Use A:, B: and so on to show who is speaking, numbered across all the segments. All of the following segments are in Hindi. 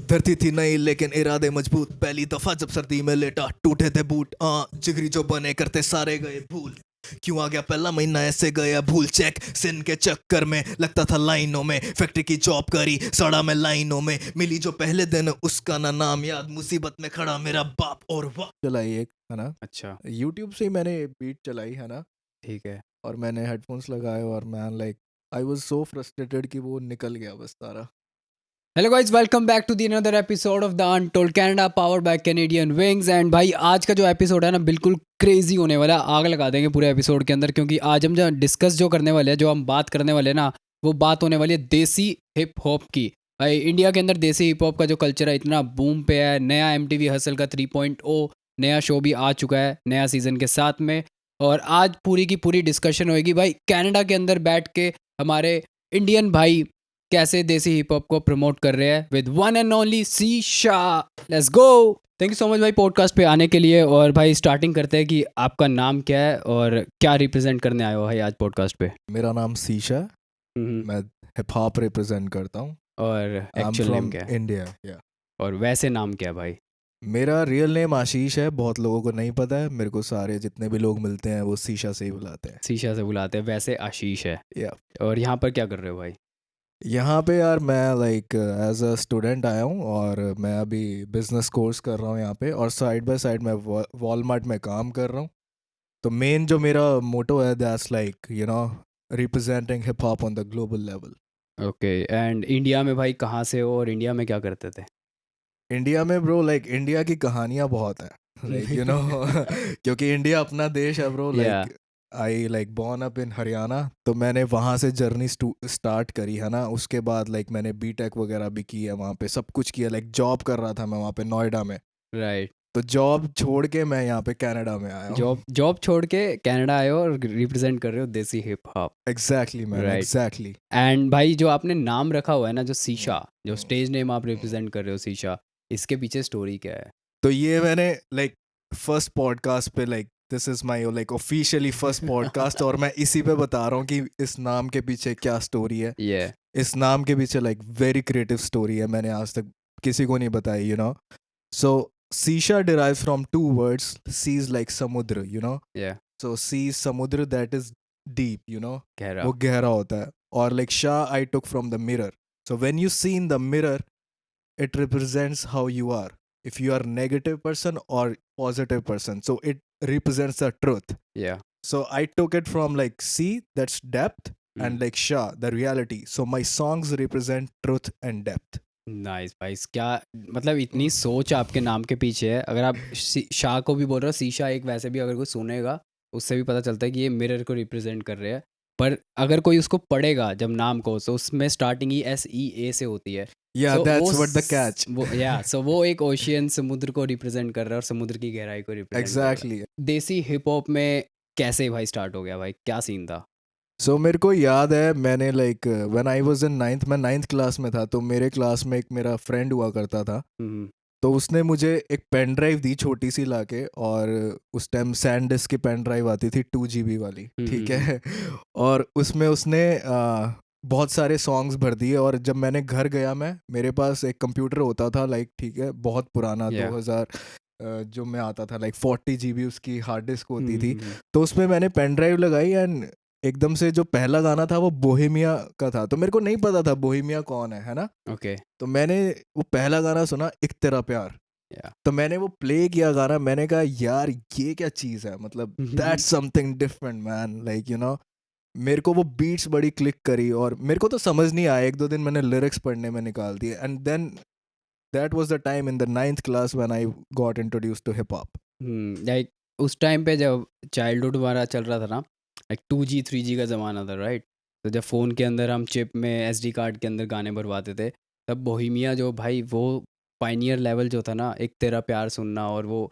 A: धरती थी नई लेकिन इरादे मजबूत, पहली दफा जब सर्दी में लेटा टूटे थे बूट। जिगरी जो बने करते सारे गए भूल, क्यों आ गया पहला महीना ऐसे गया भूल। चेक सिन के चक्कर में लगता था लाइनों में, फैक्ट्री की जॉब करी सड़ा में लाइनों में, मिली जो पहले दिन उसका ना नाम याद, मुसीबत में खड़ा मेरा बाप और वाह। चलाई एक है ना,
B: अच्छा,
A: यूट्यूब से ही मैंने बीट चलाई है ना,
B: ठीक है।
A: और मैंने हेडफोन्स लगाए और man like I was so frustrated कि वो निकल गया बस सारा।
B: Hello guys, welcome back to the another episode of the untold Canada powered by Canadian wings. And भाई आज का जो एपिसोड है ना बिल्कुल क्रेजी होने वाला है। आग लगा देंगे पूरे एपिसोड के अंदर, क्योंकि आज हम जो डिस्कस जो करने वाले हैं, जो हम बात करने वाले हैं ना, वो बात होने वाली है देसी हिप हॉप की। भाई इंडिया के अंदर देसी हिप हॉप का जो कल्चर है इतना बूम पे है। नया MTV हसल का 3.0 नया शो भी आ चुका है नया सीजन के साथ में। और आज पूरी की पूरी डिस्कशन होएगी भाई कनाडा के अंदर बैठ के हमारे इंडियन भाई कैसे देसी हिप हॉप को प्रमोट कर रहे हैं विद वन एंड ओनली शीशा। Let's go. Thank you so much भाई पॉडकास्ट पे आने के लिए। और भाई स्टार्टिंग करते हैं कि आपका नाम क्या है और क्या रिप्रेजेंट करने आए हो भाई आज पॉडकास्ट पे।
A: मेरा नाम शीशा है, मैं हिप हॉप रिप्रेजेंट करता हूँ।
B: और
A: I am
B: actual name
A: from
B: क्या है?
A: इंडिया या
B: और वैसे नाम क्या है भाई?
A: मेरा रियल नेम आशीष है, बहुत लोगों को नहीं पता है। मेरे को सारे जितने भी लोग मिलते हैं वो शीशा से ही बुलाते हैं।
B: शीशा से बुलाते हैं, वैसे आशीष है।
A: या
B: और यहाँ पर क्या कर रहे हो भाई?
A: यहाँ पे यार मैं लाइक एज अ स्टूडेंट आया हूँ और मैं अभी बिजनेस कोर्स कर रहा हूँ यहाँ पे, और साइड बाय साइड मैं वॉलमार्ट में काम कर रहा हूँ। तो मेन जो मेरा मोटो है that's like you know representing hip hop on the global level.
B: Okay. And India में भाई कहाँ से हो और इंडिया में क्या करते थे?
A: इंडिया में ब्रो लाइक इंडिया की कहानियां बहुत हैं लाइक यू नो क्योंकि इंडिया अपना देश है ब्रो।
B: या
A: like I like born up in Haryana, तो मैंने वहाँ से जर्नी स्टार्ट करी है ना। उसके बाद लाइक मैंने बीटेक वगैरह भी की है वहाँ पे, सब कुछ किया। लाइक जॉब कर रहा था मैं वहाँ पे नोएडा में,
B: राइट।
A: तो जॉब छोड़ के मैं यहाँ पे कनाडा में आया हूँ।
B: जॉब जॉब छोड़ के कनाडा आए हो और रिप्रेजेंट कर रहे हो देसी hip hop.
A: Exactly man,
B: right.
A: Exactly.
B: And भाई जो आपने नाम रखा हुआ है ना, जो शीशा, जो
A: हम्म।
B: स्टेज नेम आप रिप्रेजेंट कर रहे हो शीशा, इसके पीछे स्टोरी क्या है?
A: तो ये मैंने लाइक फर्स्ट पॉडकास्ट पे like this is my like officially first podcast, और मैं इसी पे बता रहा हूँ कि इस नाम के पीछे क्या स्टोरी है।
B: ये
A: इस नाम के पीछे लाइक वेरी क्रिएटिव स्टोरी है, मैंने आज तक किसी को नहीं बताई यू नो। सो शीशा derive from two words, sea is like समुद्र यू नो।
B: ये
A: सो सी समुद्र that is deep you know,
B: गहरा।
A: वो गहरा होता है। और like Shah I took from the mirror, so when you see in the mirror it represents how you are, if you are negative person or positive person, so it represents the truth.
B: या
A: So I took it from like sea, that's depth, and like shah, the reality. So my songs represent truth and depth.
B: Nice भाई। क्या मतलब इतनी सोच आपके नाम के पीछे है। अगर आप शाह को भी बोल रहे हो शीशा, एक वैसे भी अगर कोई सुनेगा उससे भी पता चलता है कि ये मिरर को रिप्रेजेंट कर रहे हैं। पर अगर कोई उसको पढ़ेगा जब नाम को, तो उसमें स्टार्टिंग ही SEA से होती है।
A: Yeah,
B: so
A: that's what the catch.
B: वो एक ओशियन समुद्र को रिप्रेजेंट कर रहा है और समुद्र की गहराई को रिप्रेजेंट कर रहा है।
A: Exactly.
B: देसी हिप हॉप में कैसे भाई स्टार्ट हो गया भाई, क्या सीन था?
A: सो मेरे को याद है मैंने like when I was in ninth, मैं नाइन्थ क्लास में था, तो मेरे क्लास में एक मेरा फ्रेंड हुआ करता था।
B: हम्म।
A: तो उसने मुझे एक पेन ड्राइव दी छोटी सी लाके, और उस टाइम सैनडिस्क की पेन ड्राइव आती थी 2 GB वाली, ठीक है। और उसमें उसने बहुत सारे सॉन्ग्स भर दिए। और जब मैंने घर गया, मैं मेरे पास एक कंप्यूटर होता था लाइक, ठीक है, बहुत पुराना,
B: Yeah.
A: 2000 जो में आता था लाइक 40 GB उसकी हार्ड डिस्क होती थी। तो उसमें मैंने पेन ड्राइव लगाई, एंड एकदम से जो पहला गाना था वो बोहेमिया का था। तो मेरे को नहीं पता था बोहेमिया कौन है ना।
B: ओके।
A: तो मैंने वो पहला गाना सुना, एक तेरा प्यार।
B: Yeah.
A: तो मैंने वो प्ले किया गाना, मैंने कहा यार ये क्या चीज़ है, मतलब that's something different man, like you know. मेरे को वो बीट्स बड़ी क्लिक करी, और मेरे को तो समझ नहीं आया, 1-2 दिन मैंने लिरिक्स पढ़ने में निकाल दिए। And then that was the time in the 9th class when I got introduced to hip hop.
B: Like उस टाइम पे जब चाइल्डहुड हमारा चल रहा था ना, लाइक 2G 3G का ज़माना था, राइट? तो जब फ़ोन के अंदर हम चिप में SD कार्ड के अंदर गाने भरवाते थे, तब बोहेमिया जो भाई वो पायनियर लेवल जो था ना, एक तेरा प्यार सुनना, और वो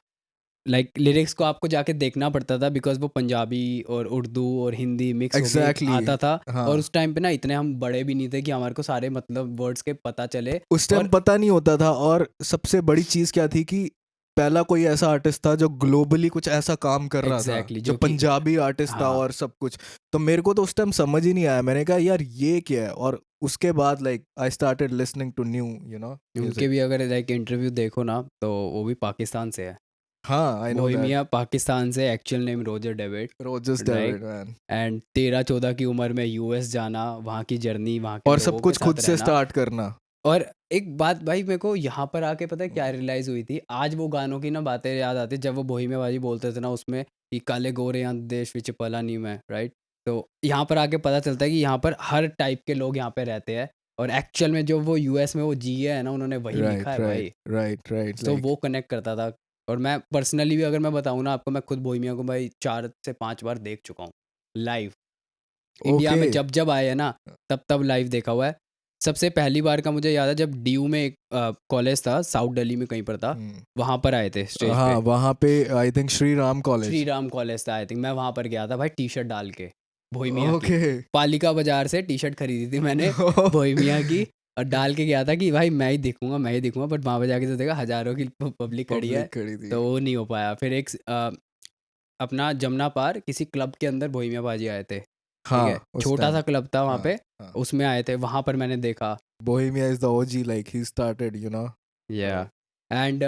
B: लाइक लिरिक्स को आपको जाके देखना पड़ता था, बिकॉज वो पंजाबी और उर्दू और हिंदी मिक्स होके
A: एग्जैक्टली
B: आता था।
A: हाँ।
B: और उस टाइम पे ना इतने हम बड़े भी नहीं थे कि हमारे को सारे मतलब वर्ड्स के पता चले।
A: उस टाइम
B: और
A: पता नहीं होता था, और सबसे बड़ी चीज़ क्या थी कि पहला कोई ऐसा आर्टिस्ट था जो ग्लोबली कुछ ऐसा काम कर रहा था,
B: Exactly,
A: जो
B: जो कि
A: पंजाबी आर्टिस्ट था
B: हाँ
A: और सब कुछ। तो मेरे को तो उस टाइम समझ ही नहीं आया, मैंने कहा यार ये क्या है। और उसके बाद like I started listening to new
B: उनके
A: म्यूजिक।
B: भी अगर लाइक इंटरव्यू देखो ना तो वो भी पाकिस्तान से है।
A: हाँ, I know that.
B: Bohemia Pakistan से, actual name Roger David,
A: Rogers
B: like,
A: David man.
B: And 13-14 की उम्र में यूएस जाना, वहाँ की जर्नी, वहाँ के
A: और सब
B: लोगों के
A: कुछ खुद
B: साथ
A: से
B: रहना।
A: स्टार्ट करना।
B: और एक बात भाई मेरे को यहाँ पर आके पता है क्या रियलाइज़ हुई थी, आज वो गानों की ना बातें याद आती जब वो बोहेमिया बाजी बोलते थे ना उसमें कि काले गोरे यहाँ देश विच पला नहीं मैं, राइट। तो यहाँ पर आके पता चलता है कि यहाँ पर हर टाइप के लोग यहाँ पे रहते हैं, और एक्चुअल में जो वो यूएस में वो जिए है ना, उन्होंने वही लिखा है भाई।
A: राइट
B: तो
A: लाइक।
B: वो कनेक्ट करता था। और मैं पर्सनली भी अगर मैं बताऊँ ना आपको, मैं खुद बोहेमिया को भाई 4 से 5 बार देख चुका हूँ लाइव। India
A: okay.
B: में जब आए हैं ना, तब लाइव देखा हुआ है। सबसे पहली बार का मुझे याद है जब डीयू में एक कॉलेज था, साउथ दिल्ली में कहीं पर था, वहाँ पर आए थे स्टेज
A: हाँ,
B: पे।
A: वहाँ पे I think Shri Ram college.
B: Shri Ram college था आई थिंक। मैं वहाँ पर गया था भाई टी शर्ट डाल के, बोहेमिया की।
A: ओके।
B: पालिका बाजार से टी शर्ट खरीदी थी मैंने बोहेमिया की, और डाल के गया था कि भाई मैं ही दिखूंगा, बट वहाँ पर जाके तो देखा हज़ारों की पब्लिक खड़ी है,
A: पब्लिक खड़ी थी।
B: तो वो नहीं हो पाया। फिर एक अपना जमुना पार किसी क्लब के अंदर बोहेमिया बाजी आए थे, ठीक है,
A: हाँ, उस
B: छोटा
A: टाइम।
B: सा क्लब था वहाँ
A: हाँ,
B: पे,
A: हाँ।
B: उसमें आए थे, वहाँ पर मैंने देखा।
A: Bohemia is the OG, like he started
B: या एंड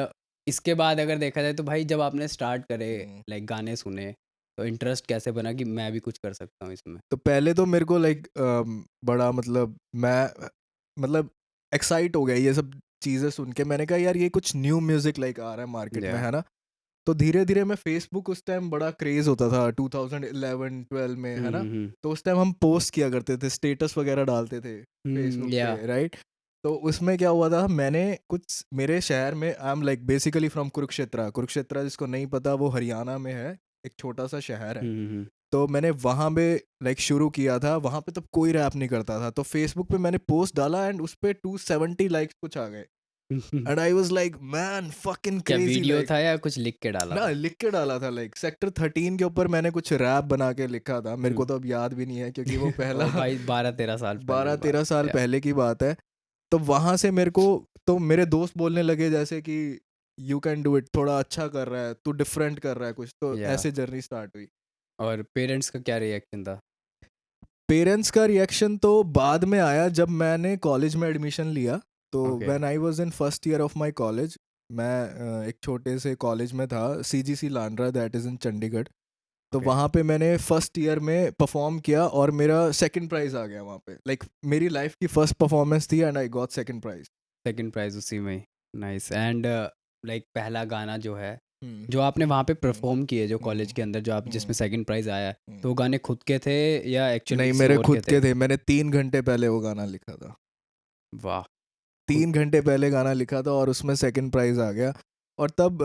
B: इसके बाद अगर देखा जाए तो भाई जब आपने स्टार्ट करे
A: हम्म।
B: लाइक गाने सुने, तो इंटरेस्ट कैसे बना कि मैं भी कुछ कर सकता हूँ इसमें?
A: तो पहले तो मेरे को लाइक बड़ा मतलब एक्साइट हो गया ये सब चीज़ें सुन के। मैंने कहा यार ये कुछ न्यू म्यूजिक लाइक आ रहा है मार्केट में,
B: या
A: है ना। तो धीरे धीरे मैं फेसबुक, उस टाइम बड़ा क्रेज होता था 2011-12 में, है ना। तो उस टाइम हम पोस्ट किया करते थे, स्टेटस वगैरह डालते थे फेसबुक
B: या
A: पे, राइट। तो उसमें क्या हुआ था, मैंने कुछ मेरे शहर में, I am like basically from Kurukshetra जिसको नहीं पता वो हरियाणा में है, एक छोटा सा शहर है। तो मैंने वहाँ पे लाइक शुरू किया था। वहाँ पे तब कोई रैप नहीं करता था, तो फेसबुक पे मैंने पोस्ट डाला एंड उस पे 270 लाइक्स कुछ आ गए। And I was like man fucking
B: क्या
A: क्रेजी,
B: वीडियो
A: लाइक
B: था या कुछ लिख के डाला
A: ना
B: था?
A: लिख के डाला था। लाइक सेक्टर 13 के ऊपर मैंने कुछ रैप बना के लिखा था। मेरे को तो अब याद भी नहीं है क्योंकि वो पहला
B: ओ भाई 12-13 साल पहले की
A: 12-13
B: बात
A: साल
B: है।
A: पहले की बात है। तो वहां से मेरे को, तो मेरे दोस्त बोलने लगे जैसे कि यू कैन डू इट, थोड़ा अच्छा कर रहा है तू, डिफरेंट कर रहा है कुछ, तो
B: या
A: ऐसे जर्नी स्टार्ट हुई।
B: और पेरेंट्स का क्या रिएक्शन था?
A: पेरेंट्स का रिएक्शन तो बाद में आया जब मैंने कॉलेज में एडमिशन लिया। तो
B: okay
A: when I was in first year of my college, मैं एक छोटे से कॉलेज में था, CGC Landran, that is in Chandigarh. तो
B: ओके
A: वहाँ पे मैंने फर्स्ट ईयर में परफॉर्म किया और मेरा सेकंड प्राइज आ गया वहाँ पे। लाइक मेरी लाइफ की फर्स्ट परफॉर्मेंस थी and I got second prize.
B: Second prize उसी में। नाइस। एंड लाइक पहला गाना जो है, जो आपने वहाँ पे परफॉर्म किए जो कॉलेज के अंदर, जो आप जिसमें सेकंड प्राइज आया है, तो वो गाने खुद के थे या एक्चुअल में
A: नहीं,
B: किसी
A: मेरे
B: और
A: खुद
B: थे?
A: के थे। मैंने 3 घंटे पहले वो गाना लिखा था।
B: वाह।
A: 3 घंटे पहले गाना लिखा था और उसमें सेकंड प्राइज आ गया। और तब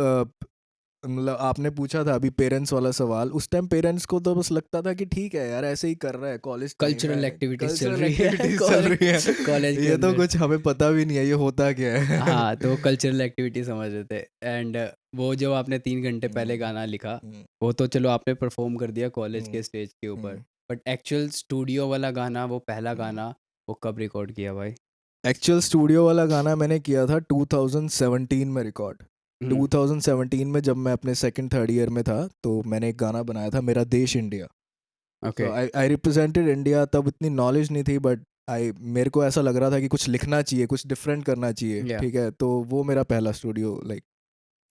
A: मतलब आपने पूछा था अभी पेरेंट्स वाला सवाल, उस टाइम पेरेंट्स को तो बस लगता था कि ठीक है यार ऐसे ही कर रहा है, कॉलेज टाइम
B: कल्चरल
A: है,
B: एक्टिविटीज चल
A: कल्चरल
B: रही है
A: एक्टिविटीज चल रही है।
B: कॉलेज के
A: ये तो
B: अंदर।
A: कुछ हमें पता भी नहीं है ये होता क्या है।
B: हाँ, तो कल्चरल एक्टिविटी समझ रहे थे। एंड वो जो आपने 3 घंटे पहले गाना लिखा, वो तो चलो आपने परफॉर्म कर दिया कॉलेज के स्टेज के ऊपर, बट एक्चुअल स्टूडियो वाला गाना, वो पहला गाना, वो कब रिकॉर्ड किया भाई?
A: एक्चुअल स्टूडियो वाला गाना मैंने किया था 2017 में रिकॉर्ड। 2017 में जब मैं अपने सेकंड थर्ड ईयर में था, तो मैंने एक गाना बनाया था, मेरा देश इंडिया।
B: ओके।
A: तो आई रिप्रेजेंटेड इंडिया। तब इतनी नॉलेज नहीं थी, बट मेरे को ऐसा लग रहा था कि कुछ लिखना चाहिए, कुछ डिफरेंट करना चाहिए,
B: या
A: ठीक है। तो वो मेरा पहला स्टूडियो लाइक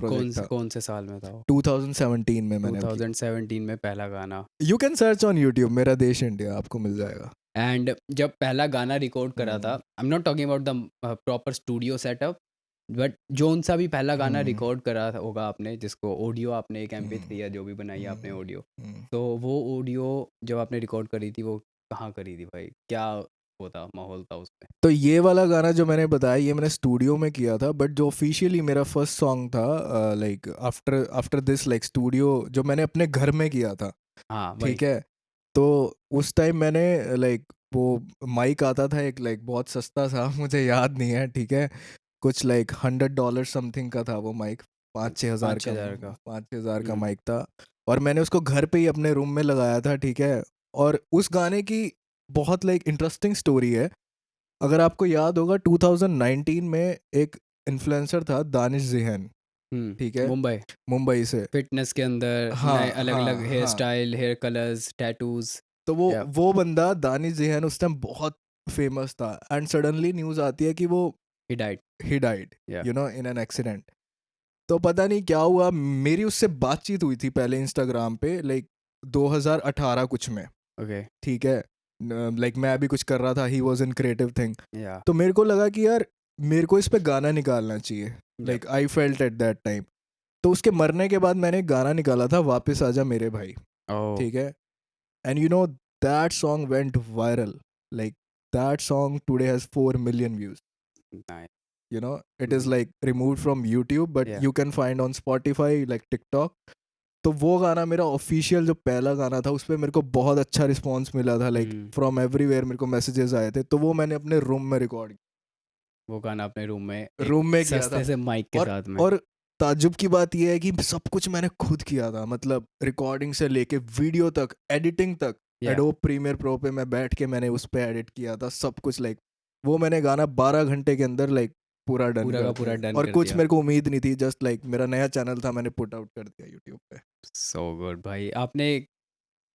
A: प्रोजेक्ट था।
B: कौन से साल में था वो?
A: 2017 में मैंने
B: 2017 में पहला गाना।
A: You can search on YouTube मेरा देश इंडिया, आपको मिल जाएगा।
B: एंड जब पहला गाना रिकॉर्ड करा था, I am not talking about the proper studio setup, but zone सा भी पहला गाना रिकॉर्ड करा होगा आपने, जिसको ऑडियो आपने एक MP3 या जो भी बनाई है आपने ऑडियो, तो वो ऑडियो जब आपने रिकॉर्ड करी थी, वो कहाँ करी थी भाई? क्या होता माहौल था उसमें?
A: तो ये वाला गाना जो मैंने बताया, ये मैंने स्टूडियो में किया था, बट जो ऑफिशियली मेरा फर्स्ट सॉन्ग था like after this like studio, जो मैंने अपने घर में किया था,
B: हाँ वही।
A: ठीक है। तो उस टाइम मैंने लाइक वो माइक आता था एक, लाइक बहुत सस्ता था, मुझे याद नहीं है, ठीक है। कुछ लाइक $100 समथिंग का था वो माइक, 5-6 हज़ार
B: 5-6 हज़ार का।
A: 5-6 हज़ार का माइक था। और मैंने उसको घर पे ही अपने रूम में लगाया था, ठीक है। और उस गाने की बहुत लाइक इंटरेस्टिंग स्टोरी है। अगर आपको याद होगा 2019 में एक इन्फ्लुएंसर था, दानिश ज़ेहन, ठीक है,
B: मुंबई
A: मुंबई से।
B: फिटनेस के अंदर
A: हाँ
B: नए अलग अलग
A: हाँ
B: हेयर
A: हाँ।
B: Style, hair colours, tattoos.
A: तो
B: या
A: वो बंदा दानिश जिहान उस टाइम बहुत फेमस था, एंड सडनली न्यूज़ आती है कि वो
B: ही डाइड।
A: ही डाइड,
B: या
A: you know, in an accident. तो पता नहीं क्या हुआ, मेरी उससे बातचीत हुई थी पहले इंस्टाग्राम पे, लाइक 2018 कुछ में,
B: ओके।
A: ठीक है। लाइक मैं अभी कुछ कर रहा था, he was in creative thing.
B: या
A: तो मेरे को लगा कि यार मेरे को इस पे गाना निकालना चाहिए,
B: Yep.
A: Like I felt at that time. तो उसके मरने के बाद मैंने गाना निकाला था, वापस आजा मेरे भाई,
B: ओह
A: ठीक है। And you know that song went viral, like that song today has 4 million views,
B: nice.
A: you know. It is like removed from YouTube, but
B: या
A: you can find on Spotify, like TikTok. तो वो गाना मेरा ऑफिशियल जो पहला गाना था, उस पर मेरे को बहुत अच्छा रिस्पॉन्स मिला था, लाइक फ्रॉम एवरीवेयर मेरे को मैसेजेस आए थे। तो वो मैंने अपने रूम में रिकॉर्ड
B: वो गाना अपने रूम में एक
A: रूम में किया
B: सस्ते
A: था।
B: से माइक के
A: और
B: साथ में।
A: और ताजुब की बात यह है कि सब कुछ मैंने खुद किया था, मतलब रिकॉर्डिंग से लेके वीडियो तक, एडिटिंग तक।
B: या
A: एडोब प्रीमियर प्रो पे मैं बैठ के मैंने उस पे एडिट किया था सब कुछ, लाइक वो मैंने गाना 12 घंटे के अंदर लाइक पूरा डन
B: पूरा
A: कर
B: का पूरा
A: दिया।
B: डन
A: और
B: कर
A: कुछ
B: दिया।
A: मेरे को उम्मीद नहीं थी, जस्ट लाइक मेरा नया चैनल था, मैंने पुट आउट कर दिया यूट्यूब पे।
B: सो गुड भाई। आपने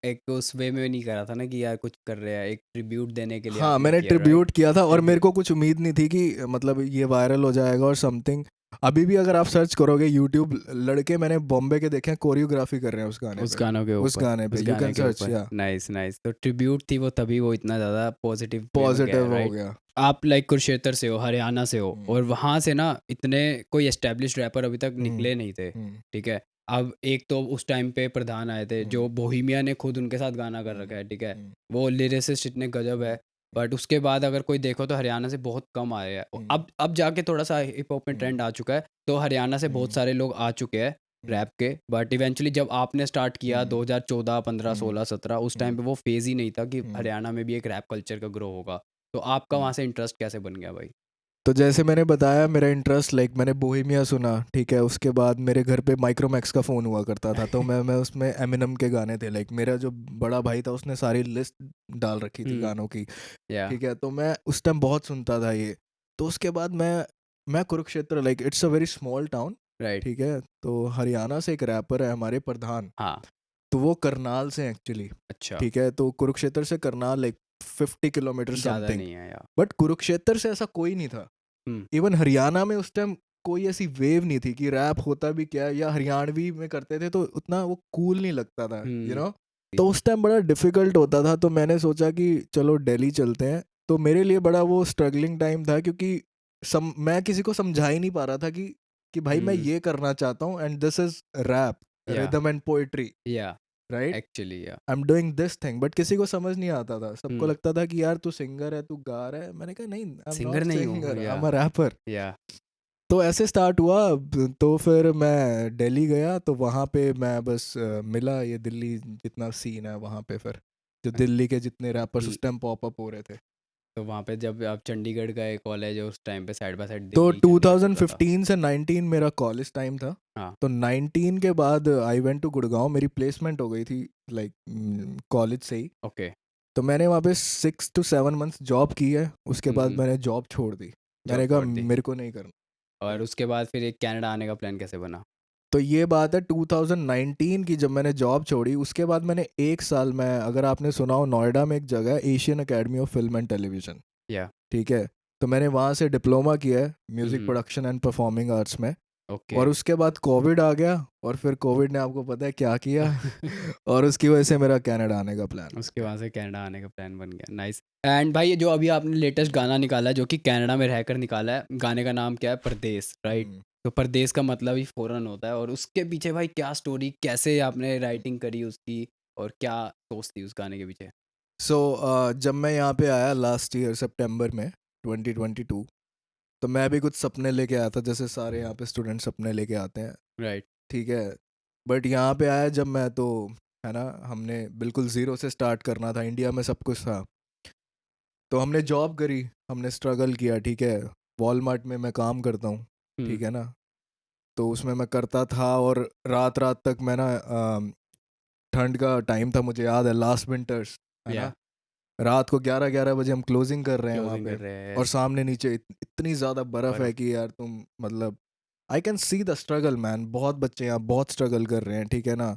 B: एक उस वे में नहीं करा था ना कि यार कुछ कर रहे हैं, एक ट्रिब्यूट देने के लिए
A: हाँ,
B: आपने
A: मैंने
B: किया, राइट?
A: ट्रिब्यूट किया था, और मेरे
B: Tribute.
A: को कुछ उम्मीद नहीं थी कि मतलब ये वायरल हो जाएगा और समथिंग। अभी भी अगर आप सर्च करोगे यूट्यूब, लड़के मैंने बॉम्बे के देखे हैं कोरियोग्राफी कर रहे हैं उस गाने
B: उस
A: पे,
B: गानों के
A: उस
B: ऊपर,
A: गाने पे
B: उस
A: यू
B: गाने
A: कैन
B: के
A: सर्च,
B: ऊपर।
A: या
B: नाइस नाइस। तो ट्रिब्यूट थी वो, तभी वो इतना ज़्यादा पॉजिटिव वे में गया,
A: पॉजिटिव हो
B: राइट?
A: गया।
B: आप लाइक कुरुक्षेत्र से हो, हरियाणा से हो,
A: हम्म,
B: और वहाँ से ना इतने कोई एस्टेब्लिश रैपर अभी तक
A: हम्म,
B: निकले नहीं थे,
A: हम्म,
B: ठीक है। अब एक तो उस टाइम पे प्रधान आए थे, जो बोहिमिया ने खुद उनके साथ गाना कर रखा है, ठीक है।
A: हम्म,
B: वो लिरिसिस्ट इतने गजब है। बट उसके बाद अगर कोई देखो तो हरियाणा से बहुत कम आए हैं। अब जाके थोड़ा सा हिप हॉप में ट्रेंड आ चुका है, तो हरियाणा से बहुत सारे लोग आ चुके हैं रैप के। बट इवेंचुअली जब आपने स्टार्ट किया 2014, 15, 16, 17, उस टाइम पे वो फेज ही नहीं था कि हरियाणा में भी एक रैप कल्चर का ग्रो होगा। तो आपका वहाँ से इंटरेस्ट कैसे बन गया भाई?
A: तो जैसे मैंने बताया, मेरा इंटरेस्ट लाइक मैंने बोहेमिया सुना, ठीक है। उसके बाद मेरे घर पे माइक्रोमैक्स का फ़ोन हुआ करता था, तो मैं उसमें एमिनम के गाने थे, लाइक मेरा जो बड़ा भाई था उसने सारी लिस्ट डाल रखी थी गानों की,
B: या
A: ठीक है। तो मैं उस टाइम बहुत सुनता था ये। तो उसके बाद मैं Kurukshetra, like it's a very small town,
B: right.
A: ठीक है। तो हरियाणा से एक रैपर है हमारे प्रधान,
B: हाँ।
A: तो वो करनाल से एक्चुअली,
B: अच्छा।
A: ठीक है। तो कुरुक्षेत्र से करनाल लाइक 50 किलोमीटर
B: ज़्यादा
A: समथिंग।
B: नहीं है यार।
A: बट कुरुक्षेत्र से ऐसा कोई नहीं था। इवन हरियाणा में उस टाइम कोई ऐसी वेव नहीं थी कि रैप होता भी क्या है, या हरियाणवी में करते थे तो उतना वो कूल नहीं लगता था, यू नो। तो उस टाइम बड़ा डिफिकल्ट होता था, तो मैंने सोचा कि चलो दिल्ली चलते हैं। तो मेरे लिए बड़ा वो स्ट्रगलिंग टाइम था, क्योंकि मैं किसी को समझा ही नहीं पा रहा था कि भाई मैं ये करना चाहता हूँ, and this is rap, rhythm and poetry,
B: yeah
A: right.
B: Actually yeah
A: I am doing this thing, but किसी को समझ नहीं आता था। सबको लगता था कि यार तू सिंगर है, तू गा रहा है। मैंने कहा नहीं, आई एम
B: सिंगर
A: नॉट
B: नहीं हूँ
A: सिंगर, आई
B: या
A: एम अ रैपर।
B: या
A: तो ऐसे स्टार्ट हुआ। तो फिर मैं दिल्ली गया, तो वहाँ पे मैं बस मिला ये दिल्ली जितना सीन है वहाँ पे, फिर जो दिल्ली के जितने रैपर्स उस टाइम पॉप अप हो रहे थे।
B: तो वहाँ पे जब आप चंडीगढ़ गए कॉलेज, उस टाइम पे साइड बाय साइड
A: तो
B: दिल्ली चंडीगढ़ चल रहा था।
A: 2015 से 19 मेरा कॉलेज टाइम था।
B: हाँ।
A: तो 19 के बाद आई वेंट टू गुड़गांव, मेरी प्लेसमेंट हो गई थी लाइक कॉलेज से ही।
B: ओके।
A: तो मैंने वहाँ पे 6 to 7 मंथ्स जॉब की है। उसके बाद मैंने जॉब छोड़ दी, मैंने कहा
B: छोड़ दी।
A: मेरे को नहीं करना।
B: और उसके बाद फिर एक कनाडा आने का प्लान कैसे बना?
A: तो ये बात है 2019 की, जब मैंने जॉब छोड़ी उसके बाद मैंने 1 साल, मैं अगर आपने सुना हो नोएडा में एक जगह है Asian academy of film and television,
B: या
A: ठीक है। तो मैंने वहाँ से डिप्लोमा किया है music production and performing arts में।
B: ओके।
A: और उसके बाद कोविड आ गया, और फिर कोविड ने आपको पता है क्या किया और उसकी वजह से मेरा कनाडा आने का प्लान।
B: उसके वहाँ से कनाडा आने का प्लान बन गया। नाइस। एंड भाई ये जो अभी आपने लेटेस्ट गाना निकाला है, जो कि कनाडा में रहकर निकाला है, गाने का नाम क्या है? परदेस, राइट? तो परदेस का मतलब ही फॉरेन होता है। और उसके पीछे भाई क्या स्टोरी, कैसे आपने राइटिंग करी उसकी, और क्या सोच थी उस गाने के पीछे?
A: सो जब मैं यहाँ पे आया लास्ट ईयर सितंबर में 2022, तो मैं भी कुछ सपने लेके आया था, जैसे सारे यहाँ पे स्टूडेंट सपने लेके आते हैं,
B: राइट।
A: ठीक है। बट यहाँ पे आया जब मैं, तो है ना, हमने बिल्कुल ज़ीरो से स्टार्ट करना था। इंडिया में सब कुछ था, तो हमने जॉब करी, हमने स्ट्रगल किया, ठीक है। वॉलमार्ट में मैं काम करता हूँ, ठीक है ना। तो उसमें मैं करता था, और रात रात तक मैं ना, ठंड का टाइम था मुझे याद है, लास्ट विंटर्स, है ना। रात को 11-11 बजे हम क्लोजिंग कर रहे हैं वहाँ
B: क्लोजिंग
A: पे,
B: कर रहे हैं।
A: और सामने नीचे इतनी ज़्यादा बर्फ़ है
B: बर्फ।
A: कि यार तुम मतलब I can see the struggle man, बहुत बच्चे यहाँ बहुत स्ट्रगल कर रहे हैं, ठीक है ना,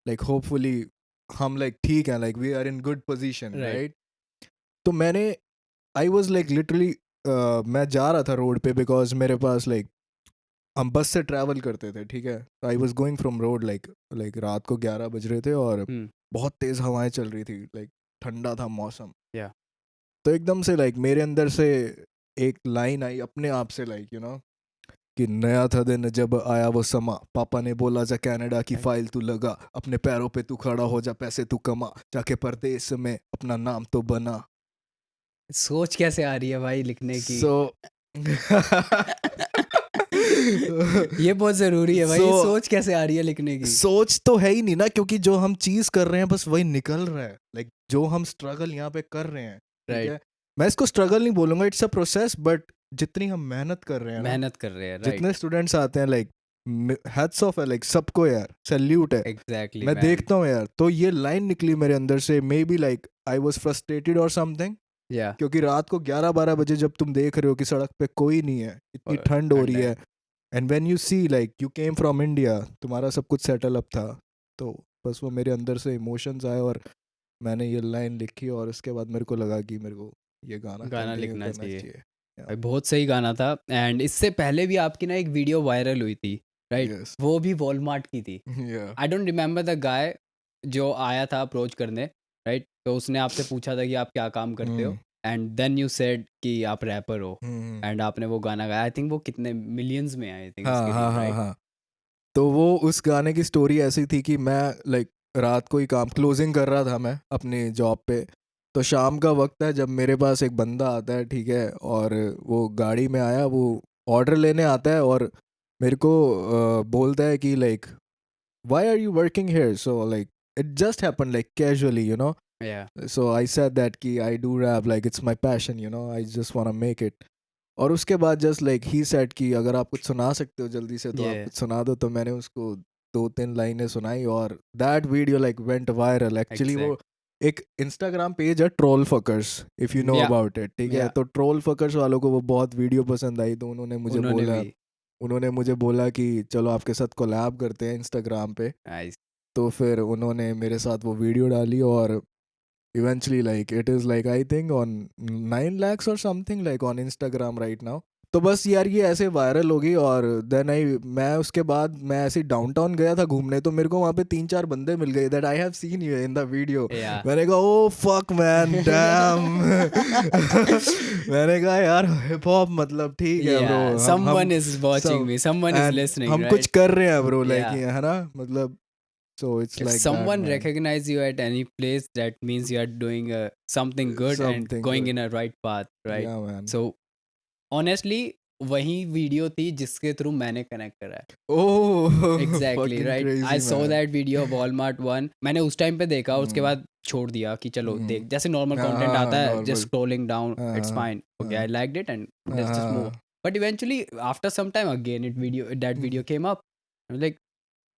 A: लाइक होपफुली हम लाइक ठीक है, like we are in good position,
B: Right.
A: Right. तो मैंने आई वॉज लाइक लिटरली मैं जा रहा था रोड पे बिकॉज मेरे पास लाइक हम बस से ट्रैवल करते थे, ठीक है, तो I was going from road like रात को 11 बज रहे थे और
B: Hmm.
A: बहुत तेज़ हवाएं चल रही थी, लाइक ठंडा था मौसम।
B: Yeah.
A: तो एकदम से लाइक मेरे अंदर से एक लाइन आई अपने आप से, लाइक यू नो, कि नया था दिन जब आया वो समा, पापा ने बोला जा कनाडा की फाइल तू लगा, अपने पैरों पे तू खड़ा हो जा, पैसे तू कमा, जाके परदेश में अपना नाम तो बना।
B: सोच कैसे आ रही है भाई लिखने की?
A: सो
B: ये बहुत जरूरी है भाई,
A: So-
B: सोच कैसे आ रही है लिखने की?
A: सोच तो है ही नहीं ना, क्योंकि जो हम चीज कर रहे हैं बस वही निकल रहा है, लाइक जो हम स्ट्रगल यहाँ पे कर रहे हैं, ठीक
B: Right.
A: है, मैं इसको स्ट्रगल नहीं बोलूंगा, इट्स अ प्रोसेस, बट जितनी हम मेहनत कर रहे हैं ना,
B: मेहनत कर रहे हैं, राइट?
A: जितने स्टूडेंट्स आते हैं, लाइक हैट्स ऑफ है, लाइक सबको यार सैल्यूट है।
B: एग्जैक्टली
A: मैं देखता हूँ यार, तो ये लाइन निकली मेरे अंदर से, may be like I was frustrated और समथिंग,
B: या
A: क्योंकि रात को 11-12 बजे जब तुम देख रहे हो कि सड़क पे कोई नहीं है, इतनी
B: और
A: ठंड हो
B: ठंड
A: रही
B: है।
A: है, and when you see like you came from India, तुम्हारा सब कुछ सेटल अप था, तो बस वो मेरे अंदर से इमोशंस आए और मैंने ये लाइन लिखी, और उसके बाद मेरे को लगा कि मेरे को ये गाना
B: गाना
A: कंटिन्यू
B: लिखना
A: करना
B: चाहिए।
A: चाहिए।
B: भाई बहुत सही गाना था। एंड इससे पहले भी आपकी ना एक वीडियो वायरल हुई थी, राइट?
A: Yes.
B: वो भी वॉलमार्ट की थी।
A: Yeah.
B: I don't remember the guy जो आया था अप्रोच करने, राइट? तो उसने आपसे पूछा था कि आप क्या काम करते हो, एंड देन यू सेड कि आप रैपर हो, एंड आपने वो गाना गाया। आई थिंक वो कितने मिलियंस में आई थिंक
A: हाँ
B: इसकी
A: हाँ
B: रीच,
A: हाँ
B: राइट?
A: हाँ। तो वो उस गाने की स्टोरी ऐसी थी कि मैं लाइक रात को ही काम क्लोजिंग कर रहा था मैं अपनी जॉब पे, तो शाम का वक्त है जब मेरे पास एक बंदा आता है, ठीक है, और वो गाड़ी में आया, वो ऑर्डर लेने आता है और मेरे को बोलता है कि like why are you working here, so like it just happen like casually, you know,
B: yeah
A: so I said that कि I do rap, like it's my passion, you know, I just want to make it। और उसके बाद just like he said कि अगर आप कुछ सुना सकते हो जल्दी से तो आप
B: Yeah.
A: कुछ सुना दो, तो मैंने उसको 2-3 लाइनें सुनाई और that video like went viral actually। वो एक Instagram पेज है troll fuckers, if you know
B: Yeah.
A: about it, ठीक है,
B: Yeah.
A: तो ट्रोल फकर्स वालों को वो बहुत वीडियो पसंद आई, तो उन्होंने मुझे बोला कि चलो आपके साथ कोलैब करते हैं इंस्टाग्राम पे।
B: नाइस।
A: तो फिर उन्होंने मेरे साथ वो वीडियो डाली और eventually like it is like I think on 9 lakhs or something like on Instagram right now। तो बस यार ये ऐसे वायरल हो गई, और देन मैं उसके बाद मैं ऐसे डाउनटाउन गया था घूमने, तो मेरे को वहाँ पे 3-4 बंदे मिल गए that I have seen you in the video.
B: Yeah.
A: मैंने कहा ओ फक मैन डैम। मैंने कहा यार हिप हॉप मतलब ठीक है bro,
B: Yeah. Someone is watching me, someone is
A: and
B: listening,
A: हम
B: right?
A: कुछ कर रहे हैं ब्रो, लाइक
B: Yeah.
A: है ना, मतलब so it's
B: If
A: like
B: someone
A: that, man.
B: recognize you at any place, that means you are doing something good and
A: Something
B: going
A: good.
B: in a right path, right?
A: Yeah, man.
B: So honestly वही वीडियो थी जिसके थ्रू मैंने कनेक्ट करा है।
A: Oh,
B: exactly,
A: fucking
B: right?
A: crazy,
B: I saw
A: man.
B: That video Walmart 1। मैंने उस टाइम पे देखा, उसके बाद छोड़ दिया कि चलो देख, जैसे नॉर्मल
A: हाँ,
B: कंटेंट
A: हाँ,
B: आता है,
A: normal.
B: जस्ट स्क्रॉलिंग डाउन,
A: हाँ,
B: इट्स
A: हाँ,
B: fine, okay, I liked it and let's just move.
A: हाँ,
B: but eventually after some time again that video came up, like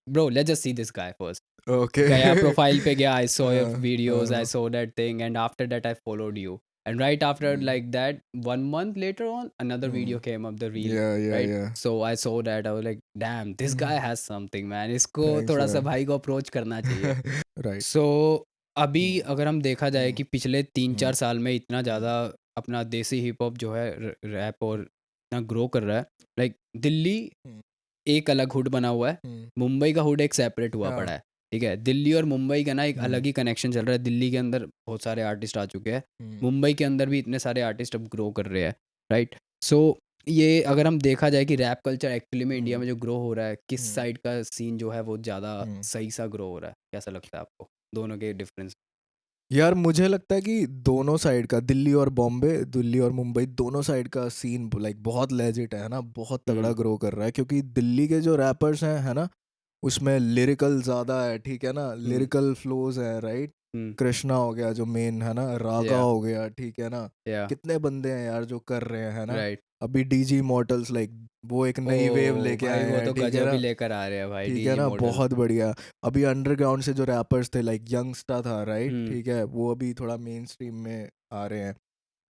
B: bro let's just see this guy first.
A: okay.
B: गया प्रोफाइल पे गया, आई सॉ योर
A: हाँ,
B: वीडियोस, आई
A: हाँ,
B: saw that thing, and after that I followed you, and right after
A: Mm.
B: like that 1 month later on another video came up, the reel,
A: Yeah,
B: right?
A: yeah.
B: So I saw that, I was like damn, this guy has something, man, इसको
A: Thanks,
B: थोड़ा सा
A: man.
B: भाई को अप्रोच करना चाहिए।
A: Right.
B: So अभी अगर हम देखा जाए कि पिछले 3-4
A: Mm.
B: साल में इतना ज़्यादा अपना देसी हिप हॉप जो है रैप और इतना ग्रो कर रहा है, लाइक दिल्ली
A: Mm.
B: एक अलग हुड बना हुआ है,
A: Mm.
B: मुंबई का हुड एक सेपरेट हुआ
A: हाँ.
B: पड़ा है, ठीक है? दिल्ली और मुंबई का ना एक अलग ही कनेक्शन चल रहा है। दिल्ली के अंदर बहुत सारे आर्टिस्ट आ चुके हैं,
A: Mm.
B: मुंबई के अंदर भी इतने सारे आर्टिस्ट अब ग्रो कर रहे हैं, राइट? सो ये अगर हम देखा जाए कि रैप कल्चर एक्चुअली में इंडिया में जो ग्रो हो रहा है, किस साइड का सीन जो है वो ज़्यादा सही सा ग्रो हो रहा है, कैसा लगता है आपको दोनों के डिफरेंस?
A: यार मुझे लगता है कि दोनों साइड का, दिल्ली और बॉम्बे, दिल्ली और मुंबई, दोनों साइड का सीन लाइक बहुत लेजिट है ना, बहुत तगड़ा ग्रो कर रहा है, क्योंकि दिल्ली के जो रैपर्स हैं, है ना, उसमें लिरिकल ज़्यादा है, ठीक है ना, लिरिकल फ्लोज है, राइट। कृष्णा हो गया जो मेन है ना, रागा
B: Yeah.
A: हो गया, ठीक है ना,
B: या
A: कितने बंदे हैं यार जो कर रहे हैं, है ना।
B: राइट।
A: अभी डीजी मॉडल्स लाइक वो एक नई वेव लेके
B: भाई
A: आए
B: वो
A: हैं,
B: तो
A: ठीक है
B: गजब ही
A: ना,
B: लेकर आ रहे हैं भाई,
A: ठीक है
B: डीजी
A: ना,
B: मॉडल।
A: बहुत बढ़िया। अभी अंडरग्राउंड से जो रैपर्स थे लाइक यंगस्टा था, राइट,
B: हम्म।
A: ठीक है, वो अभी थोड़ा मेन स्ट्रीम में आ रहे हैं।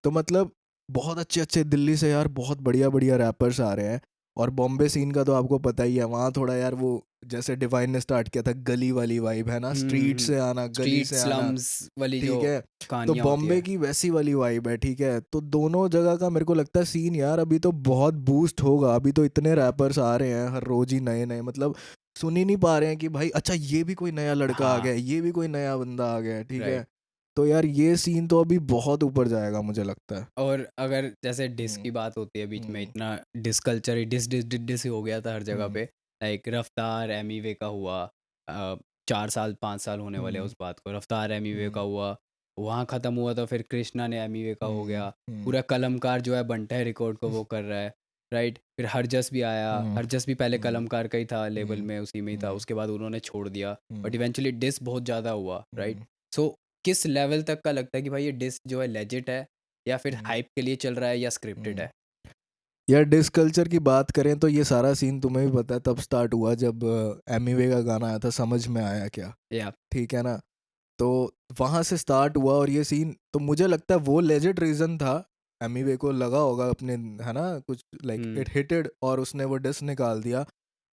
A: तो मतलब बहुत अच्छे अच्छे दिल्ली से यार बहुत बढ़िया बढ़िया रैपर्स आ रहे हैं, और बॉम्बे सीन का तो आपको पता ही है, वहाँ थोड़ा यार वो जैसे डिवाइन ने स्टार्ट किया था, गली वाली वाइब है ना, स्ट्रीट से आना, गली
B: स्ट्रीट
A: से आना,
B: स्लम्स वाली जो
A: ठीक है। तो
B: कहानियाँ होती
A: बॉम्बे
B: है।
A: की वैसी वाली वाइब है, ठीक है। तो दोनों जगह का मेरे को लगता है सीन यार अभी तो बहुत बूस्ट होगा। अभी तो इतने रैपर्स आ रहे हैं हर रोज ही नए नए, मतलब सुन ही नहीं पा रहे हैं कि भाई अच्छा ये भी कोई नया लड़का आ
B: हाँ,
A: गया है, ये भी कोई नया बंदा आ गया है, ठीक
B: राइट।
A: है। तो यार ये सीन तो अभी बहुत ऊपर जाएगा मुझे लगता है।
B: और अगर जैसे डिस की
A: हम्म,
B: बात होती है बीच में,
A: हम्म,
B: इतना डिस कल्चर ही डिस डिस डिस डिस ही हो गया था हर जगह
A: हम्म,
B: पे। लाइक रफ्तार एमी वे का हुआ, 4 साल 5 साल होने वाले हैं
A: हम्म,
B: उस बात को। रफ्तार एमी वे का
A: हम्म,
B: हुआ, वहाँ ख़त्म हुआ तो फिर कृष्णा ने एमी वे का हो
A: हम्म,
B: गया।
A: हम्म,
B: पूरा कलमकार जो है बंटा है रिकॉर्ड को वो कर रहा है, राइट। फिर हरजस भी आया,
A: हम्म,
B: हरजस भी पहले
A: हम्म,
B: कलमकार का ही था, लेबल
A: हम्म,
B: में उसी में ही था,
A: हम्म,
B: उसके बाद उन्होंने छोड़ दिया। बट
A: हम्म,
B: इवेंचुअली डिस बहुत ज़्यादा हुआ, राइट।
A: हम्म,
B: सो किस लेवल तक का लगता है कि भाई ये डिस जो है लेजिट है, या फिर
A: हम्म,
B: हाइप के लिए चल रहा है, या स्क्रिप्टेड
A: हम्म।
B: है?
A: यार डिस कल्चर की बात करें तो ये सारा सीन तुम्हें भी पता है तब स्टार्ट हुआ जब एमिवे का गाना आया था, समझ में आया क्या,
B: या
A: ठीक है ना। तो वहाँ से स्टार्ट हुआ और ये सीन तो मुझे लगता है वो लेजिट रीज़न था। एमिवे को लगा होगा अपने, है ना, कुछ लाइक
B: हुँ,
A: इट हिटेड और उसने वो डिस निकाल दिया।